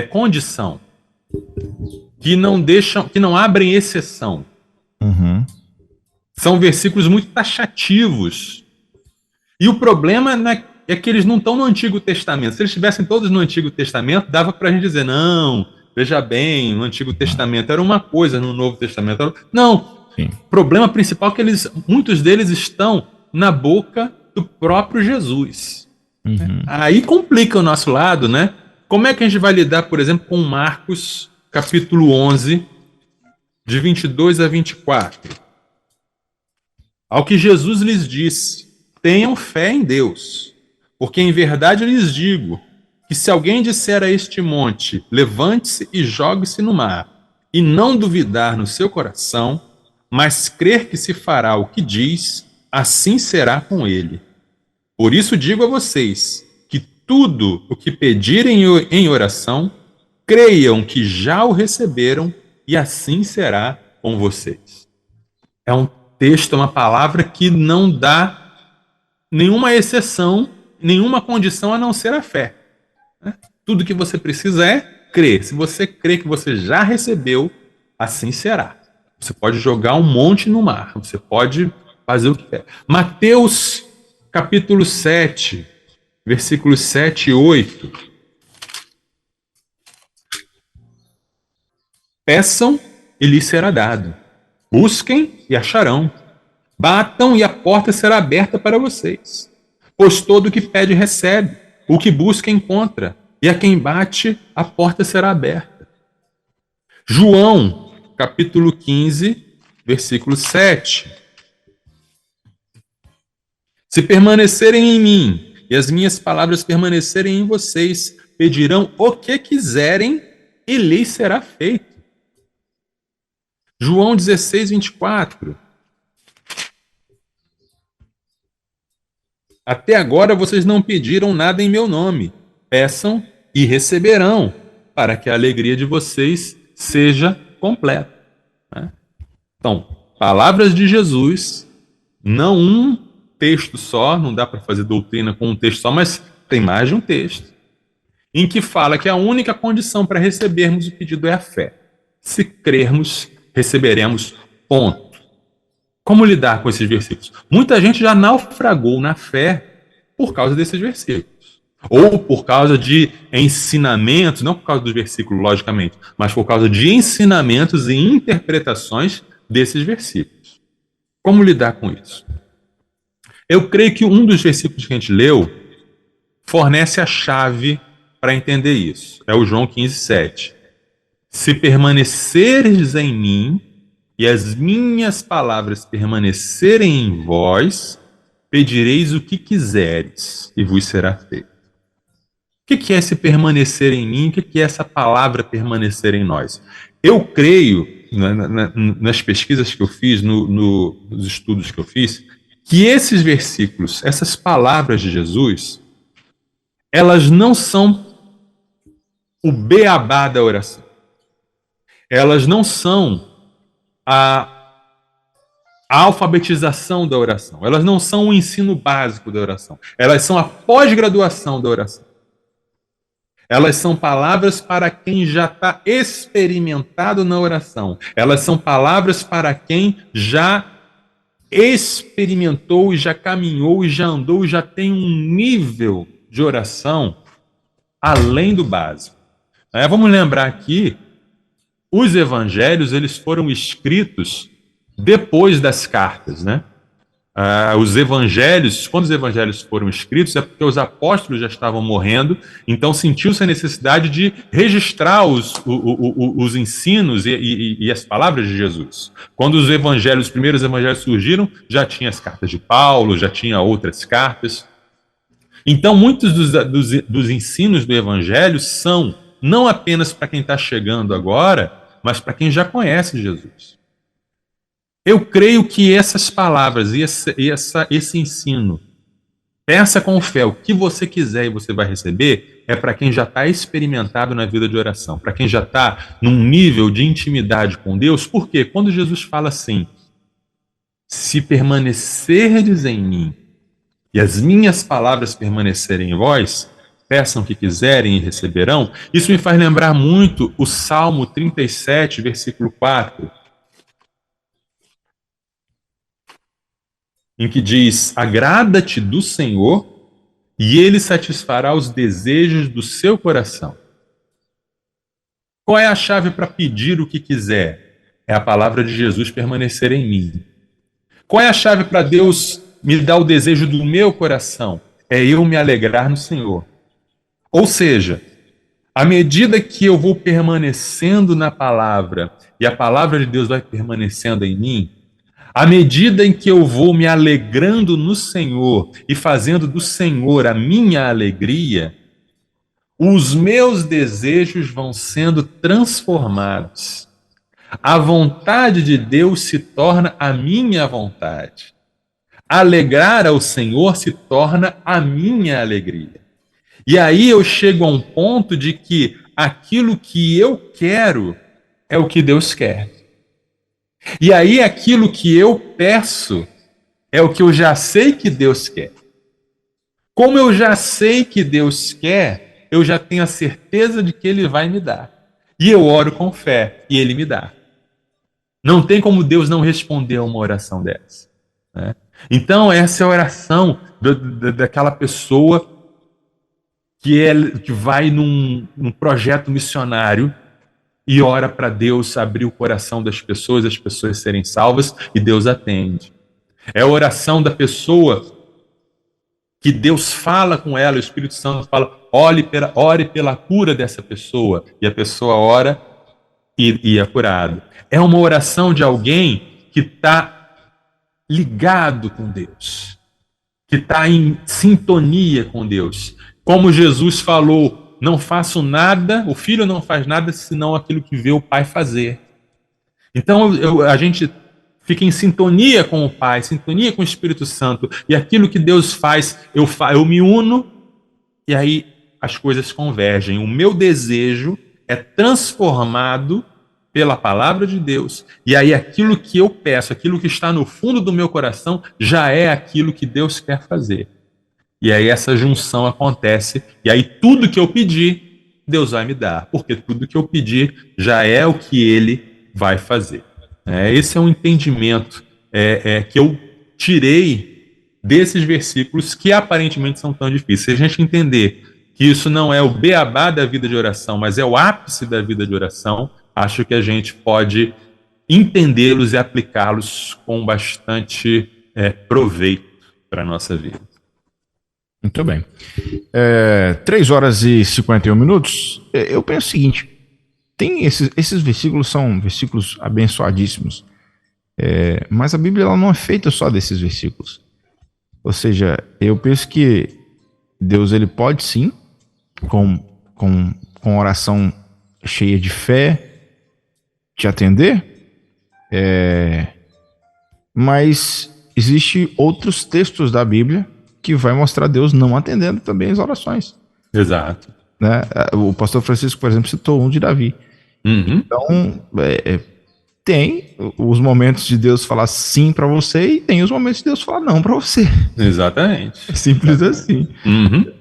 condição, que não abrem exceção. São versículos muito taxativos. E o problema é que eles não estão no Antigo Testamento. Se eles estivessem todos no Antigo Testamento, dava para a gente dizer: não, veja bem, no Antigo Testamento era uma coisa, no Novo Testamento era... Não. Sim. O problema principal é que muitos deles estão na boca do próprio Jesus. Aí complica o nosso lado, né? Como é que a gente vai lidar, por exemplo, com Marcos, capítulo 11, de 22 a 24? Ao que Jesus lhes disse: tenham fé em Deus, porque em verdade lhes digo que se alguém disser a este monte, levante-se e jogue-se no mar, e não duvidar no seu coração, mas crer que se fará o que diz, assim será com ele. Por isso digo a vocês que tudo o que pedirem em oração, creiam que já o receberam, e assim será com vocês. É um texto, uma palavra que não dá nenhuma exceção, nenhuma condição a não ser a fé. Tudo que você precisa é crer. Se você crê que você já recebeu, assim será. Você pode jogar um monte no mar, você pode fazer o que quer. Mateus, capítulo 7, versículos 7 e 8. Peçam e lhes será dado. Busquem e acharão. Batam e a porta será aberta para vocês. Pois todo o que pede recebe, o que busca encontra, e a quem bate a porta será aberta. João, capítulo 15, versículo 7. Se permanecerem em mim e as minhas palavras permanecerem em vocês, pedirão o que quiserem e lhes será feito. João 16, 24. Até agora vocês não pediram nada em meu nome. Peçam e receberão, para que a alegria de vocês seja completa. Então, palavras de Jesus, não um texto só, não dá para fazer doutrina com um texto só, mas tem mais de um texto, em que fala que a única condição para recebermos o pedido é a fé. Se crermos, receberemos, ponto. Como lidar com esses versículos? Muita gente já naufragou na fé por causa desses versículos. Ou por causa de ensinamentos, não por causa dos versículos, logicamente, mas por causa de ensinamentos e interpretações desses versículos. Como lidar com isso? Eu creio que um dos versículos que a gente leu fornece a chave para entender isso. É o João 15, 7. Se permaneceres em mim e as minhas palavras permanecerem em vós, pedireis o que quiseres e vos será feito. O que é esse permanecer em mim? O que é essa palavra permanecer em nós? Eu creio, nas pesquisas que eu fiz, nos estudos que eu fiz, que esses versículos, essas palavras de Jesus, elas não são o beabá da oração. Elas não são a alfabetização da oração. Elas não são o ensino básico da oração. Elas são a pós-graduação da oração. Elas são palavras para quem já está experimentado na oração. Elas são palavras para quem já experimentou e já caminhou e já andou e já tem um nível de oração além do básico. Vamos lembrar aqui, os evangelhos eles foram escritos depois das cartas, né? Os evangelhos, quando os evangelhos foram escritos, é porque os apóstolos já estavam morrendo, então sentiu-se a necessidade de registrar os ensinos e as palavras de Jesus. Quando os primeiros evangelhos surgiram, já tinha as cartas de Paulo, já tinha outras cartas. Então, muitos dos ensinos do evangelho são não apenas para quem está chegando agora, mas para quem já conhece Jesus. Eu creio que essas palavras e esse ensino, peça com fé o que você quiser e você vai receber, é para quem já está experimentado na vida de oração, para quem já está num nível de intimidade com Deus. Por quê? Quando Jesus fala assim, se permanecerdes em mim e as minhas palavras permanecerem em vós, peçam o que quiserem e receberão. Isso me faz lembrar muito o Salmo 37, versículo 4, em que diz, agrada-te do Senhor e Ele satisfará os desejos do seu coração. Qual é a chave para pedir o que quiser? É a palavra de Jesus permanecer em mim. Qual é a chave para Deus me dar o desejo do meu coração? É eu me alegrar no Senhor. Ou seja, à medida que eu vou permanecendo na palavra e a palavra de Deus vai permanecendo em mim, à medida em que eu vou me alegrando no Senhor e fazendo do Senhor a minha alegria, os meus desejos vão sendo transformados. A vontade de Deus se torna a minha vontade. Alegrar ao Senhor se torna a minha alegria. E aí eu chego a um ponto de que aquilo que eu quero é o que Deus quer. E aí aquilo que eu peço é o que eu já sei que Deus quer. Como eu já sei que Deus quer, eu já tenho a certeza de que Ele vai me dar. E eu oro com fé e Ele me dá. Não tem como Deus não responder a uma oração dessa, né? Então essa é a oração daquela pessoa que vai num projeto missionário e ora para Deus abrir o coração das pessoas, as pessoas serem salvas, e Deus atende. É a oração da pessoa que Deus fala com ela, o Espírito Santo fala, ore pela cura dessa pessoa, e a pessoa ora e é curado. É uma oração de alguém que está ligado com Deus, que está em sintonia com Deus. Como Jesus falou, não faço nada, o filho não faz nada senão aquilo que vê o pai fazer. Então a gente fica em sintonia com o Pai, sintonia com o Espírito Santo, e aquilo que Deus faz, eu me uno, e aí as coisas convergem. O meu desejo é transformado pela palavra de Deus, e aí aquilo que eu peço, aquilo que está no fundo do meu coração, já é aquilo que Deus quer fazer. E aí essa junção acontece, e aí tudo que eu pedir, Deus vai me dar, porque tudo que eu pedir já é o que Ele vai fazer. Esse é um entendimento que eu tirei desses versículos que aparentemente são tão difíceis. Se a gente entender que isso não é o beabá da vida de oração, mas é o ápice da vida de oração, acho que a gente pode entendê-los e aplicá-los com bastante proveito para a nossa vida. Muito bem. 3 horas e 51 minutos. Eu penso o seguinte, tem esses versículos são versículos abençoadíssimos, mas a Bíblia ela não é feita só desses versículos. Ou seja, eu penso que Deus ele pode sim, com oração cheia de fé, te atender, mas existe outros textos da Bíblia que vai mostrar Deus não atendendo também as orações. Exato. Né? O pastor Francisco, por exemplo, citou um de Davi. Uhum. Então, tem os momentos de Deus falar sim para você e tem os momentos de Deus falar não para você. Exatamente. É simples assim. Uhum.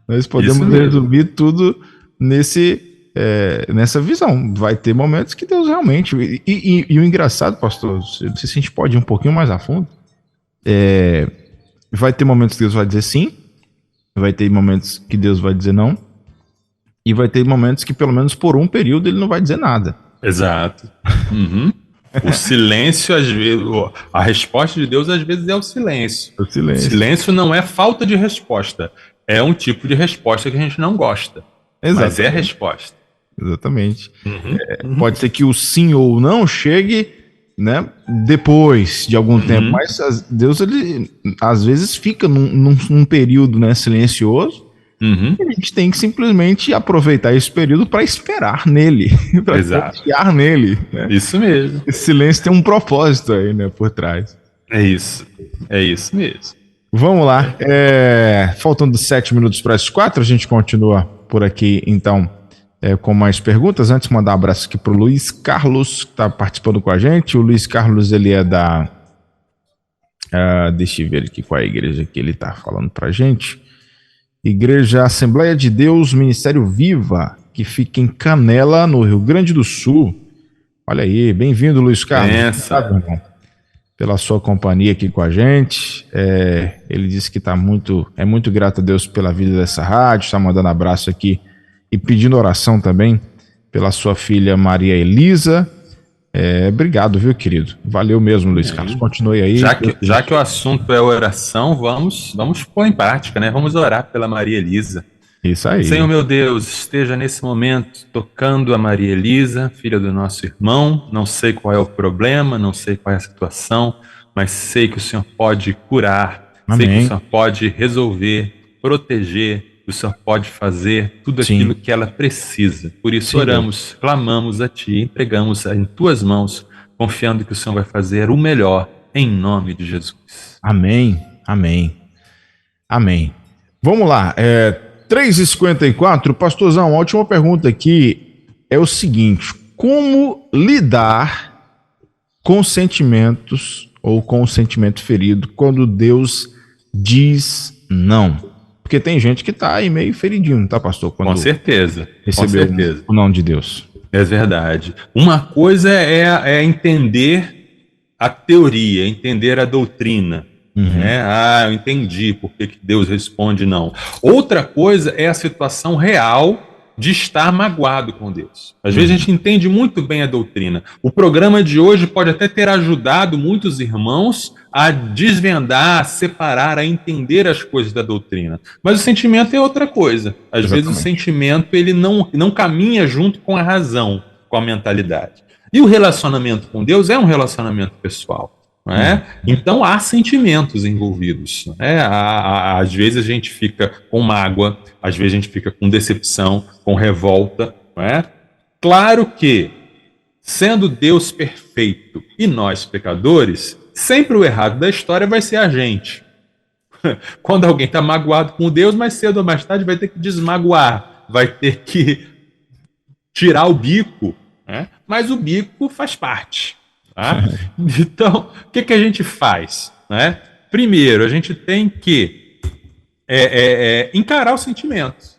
Nós podemos resumir tudo nessa visão. Vai ter momentos que Deus realmente... E o engraçado, pastor, não sei se a gente pode ir um pouquinho mais a fundo, vai ter momentos que Deus vai dizer sim, vai ter momentos que Deus vai dizer não, e vai ter momentos que, pelo menos por um período, ele não vai dizer nada. Exato. Uhum. O silêncio, às vezes, a resposta de Deus, às vezes, é o silêncio. O silêncio. O silêncio não é falta de resposta. É um tipo de resposta que a gente não gosta. Exatamente. Mas é resposta. Exatamente. Uhum. Pode ser que o sim ou não chegue, né, depois de algum tempo, mas Deus, ele, às vezes, fica num período, né, silencioso. Uhum. A gente tem que simplesmente aproveitar esse período para esperar nele, para confiar nele. Né? Isso mesmo. Esse silêncio tem um propósito aí, né, por trás. É isso mesmo. Vamos lá. Faltando 7 minutos para as 4, a gente continua por aqui, então, com mais perguntas. Antes, mandar um abraço aqui para o Luiz Carlos, que está participando com a gente. O Luiz Carlos, ele é da... deixa eu ver aqui qual é a igreja que ele está falando para a gente. Igreja Assembleia de Deus, Ministério Viva, que fica em Canela, no Rio Grande do Sul. Olha aí, bem-vindo, Luiz Carlos. Obrigado, irmão, pela sua companhia aqui com a gente. Ele disse que é muito grato a Deus pela vida dessa rádio, está mandando abraço aqui e pedindo oração também pela sua filha Maria Elisa. Obrigado, viu, querido? Valeu mesmo, Luiz Carlos. Continue aí. Já que o assunto é oração, vamos pôr em prática, né? Vamos orar pela Maria Elisa. Isso aí. Senhor meu Deus, esteja nesse momento tocando a Maria Elisa, filha do nosso irmão. Não sei qual é o problema, não sei qual é a situação, mas sei que o Senhor pode curar, Amém. sei que o Senhor pode resolver, proteger, o Senhor pode fazer tudo aquilo que ela precisa. Por isso oramos, clamamos a Ti, entregamos em Tuas mãos, confiando que o Senhor vai fazer o melhor, em nome de Jesus. Amém, amém, amém. Vamos lá, 3h54, pastorzão, a última pergunta aqui é o seguinte: como lidar com sentimentos ou com o sentimento ferido quando Deus diz não? Porque tem gente que tá aí meio feridinho, tá, pastor? Quando com certeza. Recebeu o não de Deus. É verdade. Uma coisa é entender a teoria, entender a doutrina. Né? Eu entendi por que Deus responde não. Outra coisa é a situação real de estar magoado com Deus. Às vezes a gente entende muito bem a doutrina. O programa de hoje pode até ter ajudado muitos irmãos a desvendar, a separar, a entender as coisas da doutrina. Mas o sentimento é outra coisa. Às vezes o sentimento ele não caminha junto com a razão, com a mentalidade. E o relacionamento com Deus é um relacionamento pessoal. Não é? Então há sentimentos envolvidos. Não é? Às vezes a gente fica com mágoa, às vezes a gente fica com decepção, com revolta. Não é? Claro que, sendo Deus perfeito e nós pecadores, sempre o errado da história vai ser a gente. Quando alguém está magoado com Deus, mais cedo ou mais tarde vai ter que desmagoar, vai ter que tirar o bico, né? Mas o bico faz parte. Tá? Então, o que a gente faz? Né? Primeiro, a gente tem que encarar os sentimentos.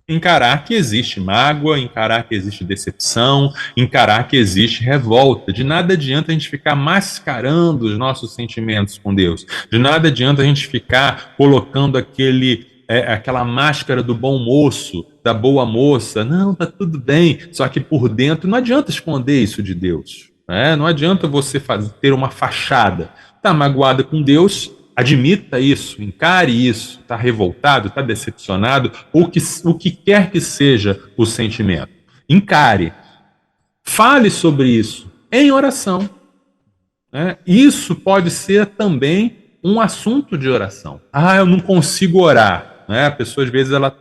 Encarar que existe mágoa, encarar que existe decepção, encarar que existe revolta. De nada adianta a gente ficar mascarando os nossos sentimentos com Deus. De nada adianta a gente ficar colocando aquela máscara do bom moço, da boa moça. Não, tá tudo bem. Só que por dentro não adianta esconder isso de Deus. Não adianta você ter uma fachada. Está magoada com Deus, admita isso, encare isso. Está revoltado, está decepcionado, o que quer que seja o sentimento. Encare. Fale sobre isso em oração. Isso pode ser também um assunto de oração. Eu não consigo orar. A pessoa, às vezes, ela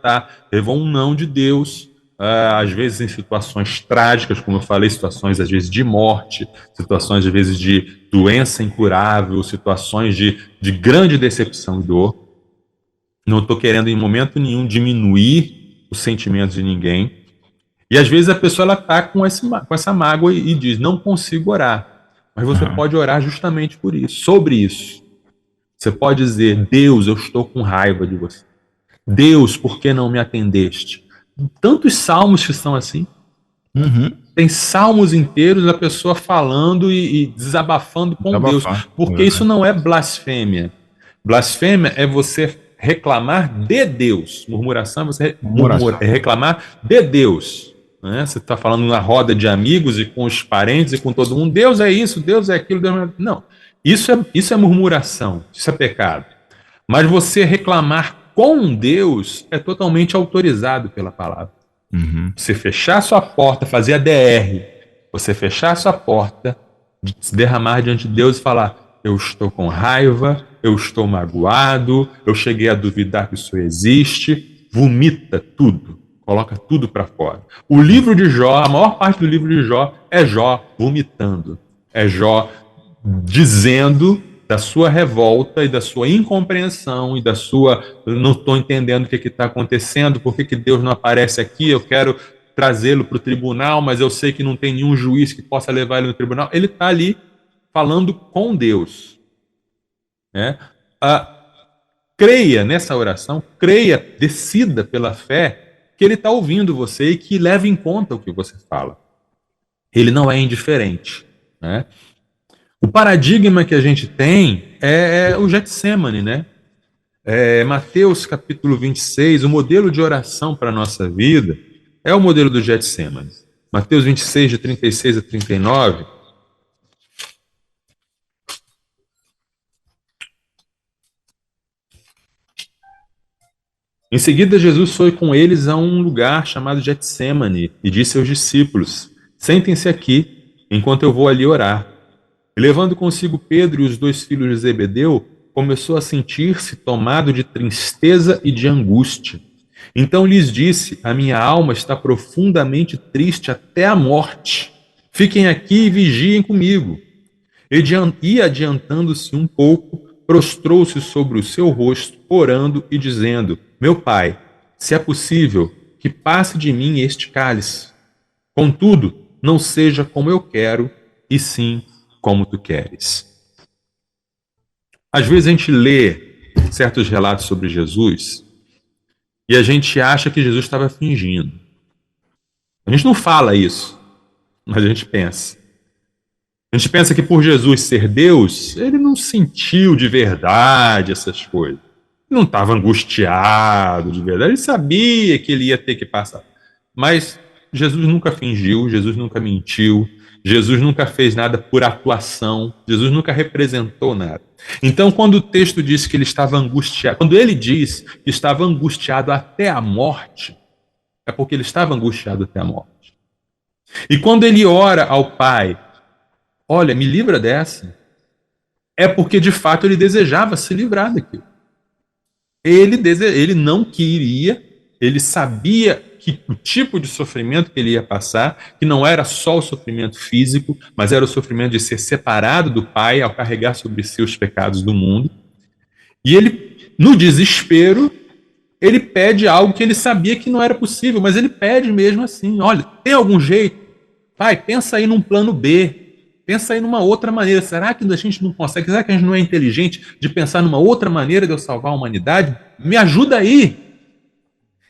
levou um não de Deus, às vezes em situações trágicas, como eu falei, situações às vezes de morte, situações às vezes de doença incurável, situações de grande decepção e dor. Não estou querendo em momento nenhum diminuir os sentimentos de ninguém. E às vezes a pessoa está com essa mágoa e diz, não consigo orar. Mas você pode orar justamente por isso, sobre isso. Você pode dizer, Deus, eu estou com raiva de você. Deus, por que não me atendeste? Tantos salmos que são assim. Tem salmos inteiros da pessoa falando e desabafando com Deus. Porque isso não é blasfêmia. Blasfêmia é você reclamar de Deus. Murmuração é você reclamar de Deus. Você está falando na roda de amigos e com os parentes e com todo mundo. Deus é isso, Deus é aquilo. Deus é... Não. Isso é murmuração. Isso é pecado. Mas você reclamar com Deus é totalmente autorizado pela palavra. Você fechar sua porta, fazer a DR, você fechar sua porta, se derramar diante de Deus e falar, eu estou com raiva, eu estou magoado, eu cheguei a duvidar que isso existe, vomita tudo, coloca tudo para fora. O livro de Jó, a maior parte do livro de Jó é Jó vomitando, é Jó dizendo da sua revolta e da sua incompreensão e da sua, não estou entendendo o que está acontecendo, por que Deus não aparece aqui, eu quero trazê-lo para o tribunal, mas eu sei que não tem nenhum juiz que possa levar ele no tribunal. Ele está ali falando com Deus. Creia nessa oração, creia, decida pela fé que ele está ouvindo você e que leve em conta o que você fala. Ele não é indiferente. O paradigma que a gente tem é o Getsemane, Mateus capítulo 26, o modelo de oração para a nossa vida é o modelo do Getsemane. Mateus 26, de 36 a 39. Em seguida, Jesus foi com eles a um lugar chamado Getsêmani e disse aos discípulos: sentem-se aqui, enquanto eu vou ali orar. E levando consigo Pedro e os 2 filhos de Zebedeu, começou a sentir-se tomado de tristeza e de angústia. Então lhes disse: a minha alma está profundamente triste até a morte. Fiquem aqui e vigiem comigo. E adiantando-se um pouco, prostrou-se sobre o seu rosto, orando e dizendo: meu Pai, se é possível, que passe de mim este cálice. Contudo, não seja como eu quero, e sim como tu queres. Às vezes a gente lê certos relatos sobre Jesus e a gente acha que Jesus estava fingindo. A gente não fala isso, mas a gente pensa. A gente pensa que por Jesus ser Deus, ele não sentiu de verdade essas coisas. Ele não estava angustiado de verdade, ele sabia que ele ia ter que passar. Mas Jesus nunca fingiu, Jesus nunca mentiu, Jesus nunca fez nada por atuação, Jesus nunca representou nada. Então, quando o texto diz que ele estava angustiado, quando ele diz que estava angustiado até a morte, é porque ele estava angustiado até a morte. E quando ele ora ao Pai, olha, me livra dessa, é porque de fato ele desejava se livrar daquilo. Ele não queria, ele sabia que o tipo de sofrimento que ele ia passar, que não era só o sofrimento físico, mas era o sofrimento de ser separado do Pai ao carregar sobre si os pecados do mundo. E ele, no desespero, ele pede algo que ele sabia que não era possível, mas ele pede mesmo assim: olha, tem algum jeito? Pai, pensa aí num plano B. Pensa aí numa outra maneira. Será que a gente não consegue? Será que a gente não é inteligente de pensar numa outra maneira de eu salvar a humanidade? Me ajuda aí.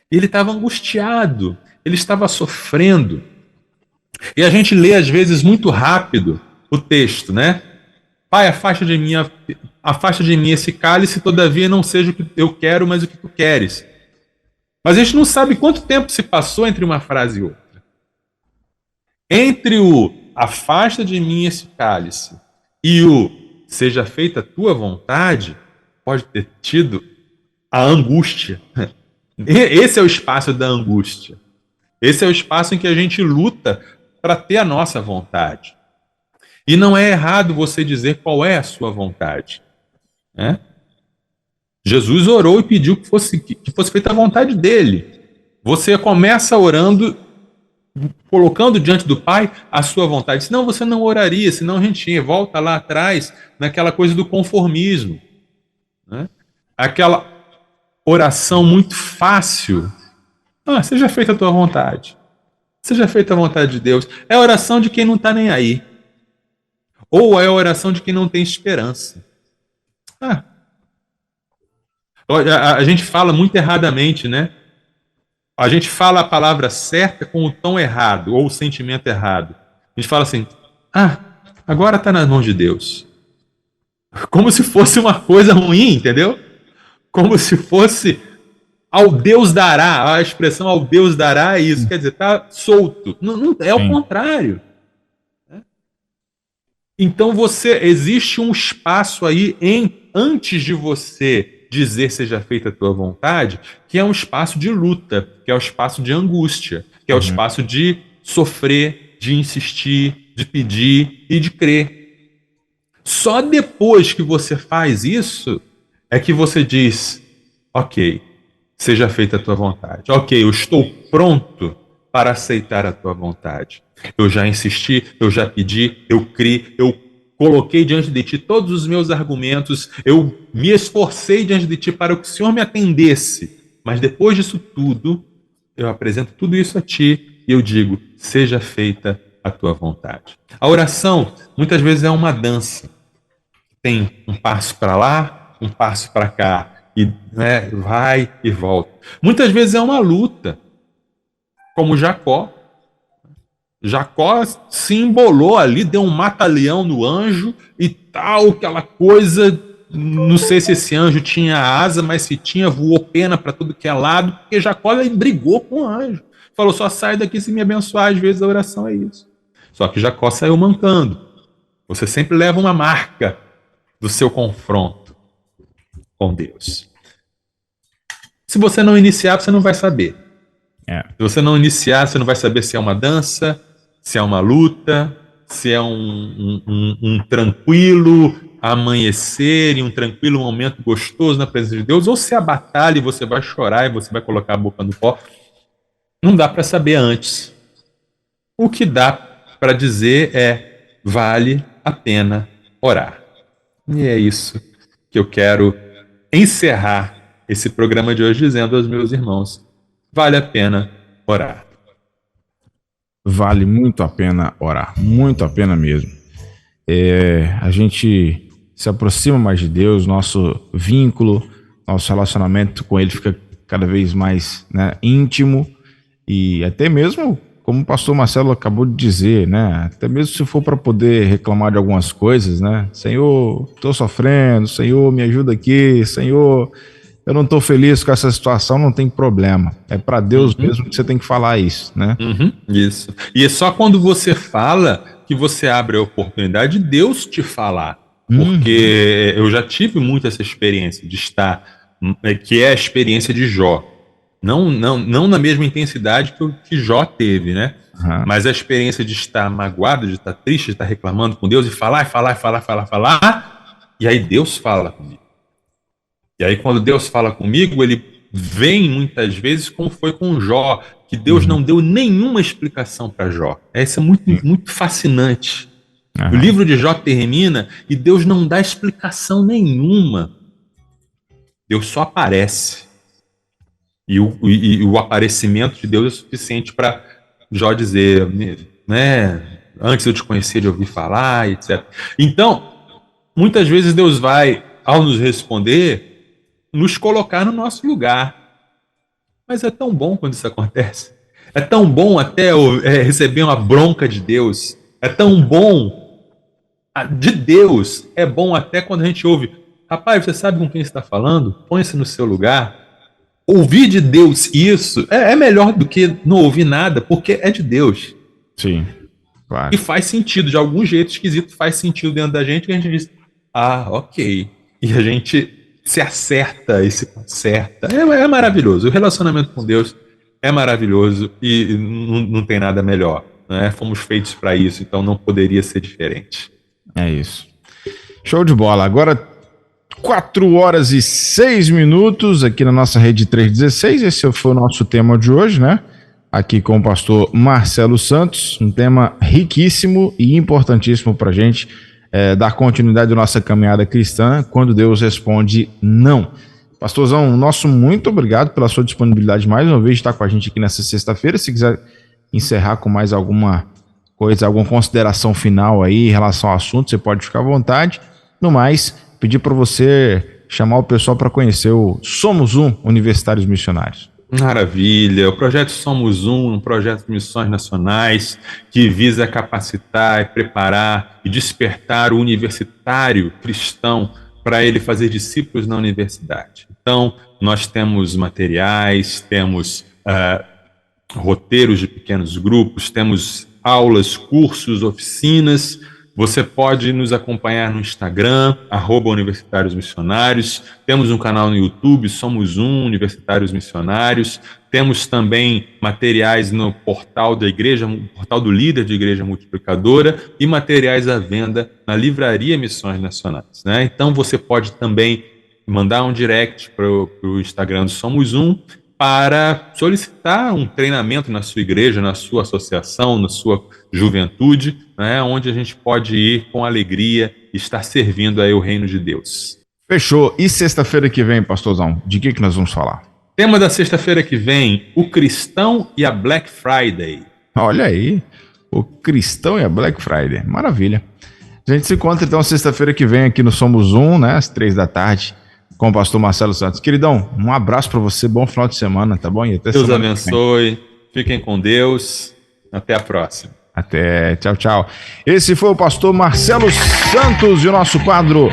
Ele estava angustiado, ele estava sofrendo. E a gente lê, às vezes, muito rápido o texto, né? Pai, afasta de mim esse cálice, todavia não seja o que eu quero, mas o que tu queres. Mas a gente não sabe quanto tempo se passou entre uma frase e outra. Entre o afasta de mim esse cálice e o seja feita a tua vontade, pode ter tido a angústia. Esse é o espaço da angústia. Esse é o espaço em que a gente luta para ter a nossa vontade. E não é errado você dizer qual é a sua vontade, né? Jesus orou e pediu que fosse feita a vontade dele. Você começa orando, colocando diante do Pai a sua vontade. Senão você não oraria, senão a gente volta lá atrás naquela coisa do conformismo, né? Aquela oração muito fácil. Seja feita a tua vontade. Seja feita a vontade de Deus. É a oração de quem não está nem aí. Ou é a oração de quem não tem esperança. A gente fala muito erradamente, né? A gente fala a palavra certa com o tom errado, ou o sentimento errado. A gente fala assim: agora está nas mãos de Deus. Como se fosse uma coisa ruim, entendeu? Como se fosse ao Deus dará. A expressão ao Deus dará é isso. Quer dizer, está solto. Não, é o contrário. Então existe um espaço aí antes de você dizer seja feita a tua vontade, que é um espaço de luta, que é o espaço de angústia, que é o espaço de sofrer, de insistir, de pedir e de crer. Só depois que você faz isso é que você diz: ok, seja feita a tua vontade. Ok, eu estou pronto para aceitar a tua vontade. Eu já insisti, eu já pedi, eu criei, eu coloquei diante de ti todos os meus argumentos, eu me esforcei diante de ti para que o Senhor me atendesse. Mas depois disso tudo, eu apresento tudo isso a ti e eu digo: seja feita a tua vontade. A oração, muitas vezes, é uma dança. Tem um passo para lá, um passo para cá, e vai e volta. Muitas vezes é uma luta, como Jacó. Jacó se embolou ali, deu um mata-leão no anjo e tal, aquela coisa. Não sei se esse anjo tinha asa, mas se tinha, voou pena para tudo que é lado, porque Jacó brigou com o anjo. Falou, só sai daqui se me abençoar. Às vezes a oração é isso. Só que Jacó saiu mancando. Você sempre leva uma marca do seu confronto com Deus. Se você não iniciar, você não vai saber. Se você não iniciar, você não vai saber se é uma dança, se é uma luta, se é um tranquilo amanhecer e um tranquilo momento gostoso na presença de Deus, ou se é a batalha e você vai chorar e você vai colocar a boca no pó. Não dá para saber antes. O que dá para dizer é: vale a pena orar. E é isso que eu quero encerrar esse programa de hoje dizendo aos meus irmãos: vale a pena orar. Vale muito a pena orar, muito a pena mesmo. A gente se aproxima mais de Deus, nosso vínculo, nosso relacionamento com Ele fica cada vez mais, né, íntimo, e até mesmo, como o pastor Marcelo acabou de dizer, né, até mesmo se for para poder reclamar de algumas coisas, né, Senhor, estou sofrendo, Senhor, me ajuda aqui, Senhor, eu não estou feliz com essa situação, não tem problema. É para Deus mesmo que você tem que falar isso, né? Isso. E é só quando você fala que você abre a oportunidade de Deus te falar. Porque eu já tive muito essa experiência de estar, que é a experiência de Jó. Não na mesma intensidade que Jó teve, né? Mas a experiência de estar magoado, de estar triste, de estar reclamando com Deus e falar, e aí Deus fala comigo. E aí quando Deus fala comigo, ele vem muitas vezes como foi com Jó, que Deus não deu nenhuma explicação para Jó. Isso é muito fascinante. O livro de Jó termina e Deus não dá explicação nenhuma. Deus só aparece. E o aparecimento de Deus é suficiente para Jó dizer, né, antes eu te conhecia de ouvir falar, etc. Então, muitas vezes Deus vai, ao nos responder, nos colocar no nosso lugar. Mas é tão bom quando isso acontece. É tão bom até receber uma bronca de Deus. É tão bom de Deus. É bom até quando a gente ouve: rapaz, você sabe com quem você está falando? Põe-se no seu lugar. Ouvir de Deus isso é melhor do que não ouvir nada, porque é de Deus. Sim, claro. E faz sentido, de algum jeito esquisito, faz sentido dentro da gente, que a gente diz: ok. E a gente se acerta e se conserta. É maravilhoso. O relacionamento com Deus é maravilhoso e não tem nada melhor, né? Fomos feitos para isso, então não poderia ser diferente. É isso. Show de bola. Agora 4h06 aqui na nossa rede 316. Esse foi o nosso tema de hoje, né? Aqui com o pastor Marcelo Santos. Um tema riquíssimo e importantíssimo para a gente dar continuidade à nossa caminhada cristã quando Deus responde não. Pastorzão, nosso muito obrigado pela sua disponibilidade mais uma vez de estar com a gente aqui nessa sexta-feira. Se quiser encerrar com mais alguma coisa, alguma consideração final aí em relação ao assunto, você pode ficar à vontade. No mais, pedir para você chamar o pessoal para conhecer o Somos Um Universitários Missionários. Maravilha. O projeto Somos um projeto de missões nacionais que visa capacitar e preparar e despertar o universitário cristão para ele fazer discípulos na universidade. Então, nós temos materiais, temos roteiros de pequenos grupos, temos aulas, cursos, oficinas. Você pode nos acompanhar no Instagram, @Universitários Missionários. Temos um canal no YouTube, Somos Um Universitários Missionários. Temos também materiais no portal da igreja, portal do líder de Igreja Multiplicadora, e materiais à venda na Livraria Missões Nacionais, né? Então você pode também mandar um direct para o Instagram do Somos Um para solicitar um treinamento na sua igreja, na sua associação, na sua juventude, né, onde a gente pode ir com alegria e estar servindo aí o reino de Deus. Fechou. E sexta-feira que vem, pastorzão, de que nós vamos falar? Tema da sexta-feira que vem: o cristão e a Black Friday. Olha aí, o cristão e a Black Friday. Maravilha. A gente se encontra então sexta-feira que vem aqui no Somos Um, né, às 3h, com o pastor Marcelo Santos. Queridão, um abraço para você, bom final de semana, tá bom? E até Deus abençoe, fiquem com Deus, até a próxima. Até, tchau, tchau. Esse foi o pastor Marcelo Santos e o nosso quadro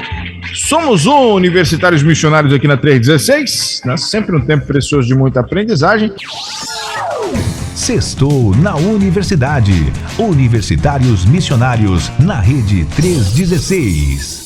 Somos Um Universitários Missionários aqui na 316, né? Sempre um tempo precioso de muita aprendizagem. Sextou na Universidade. Universitários Missionários na Rede 316.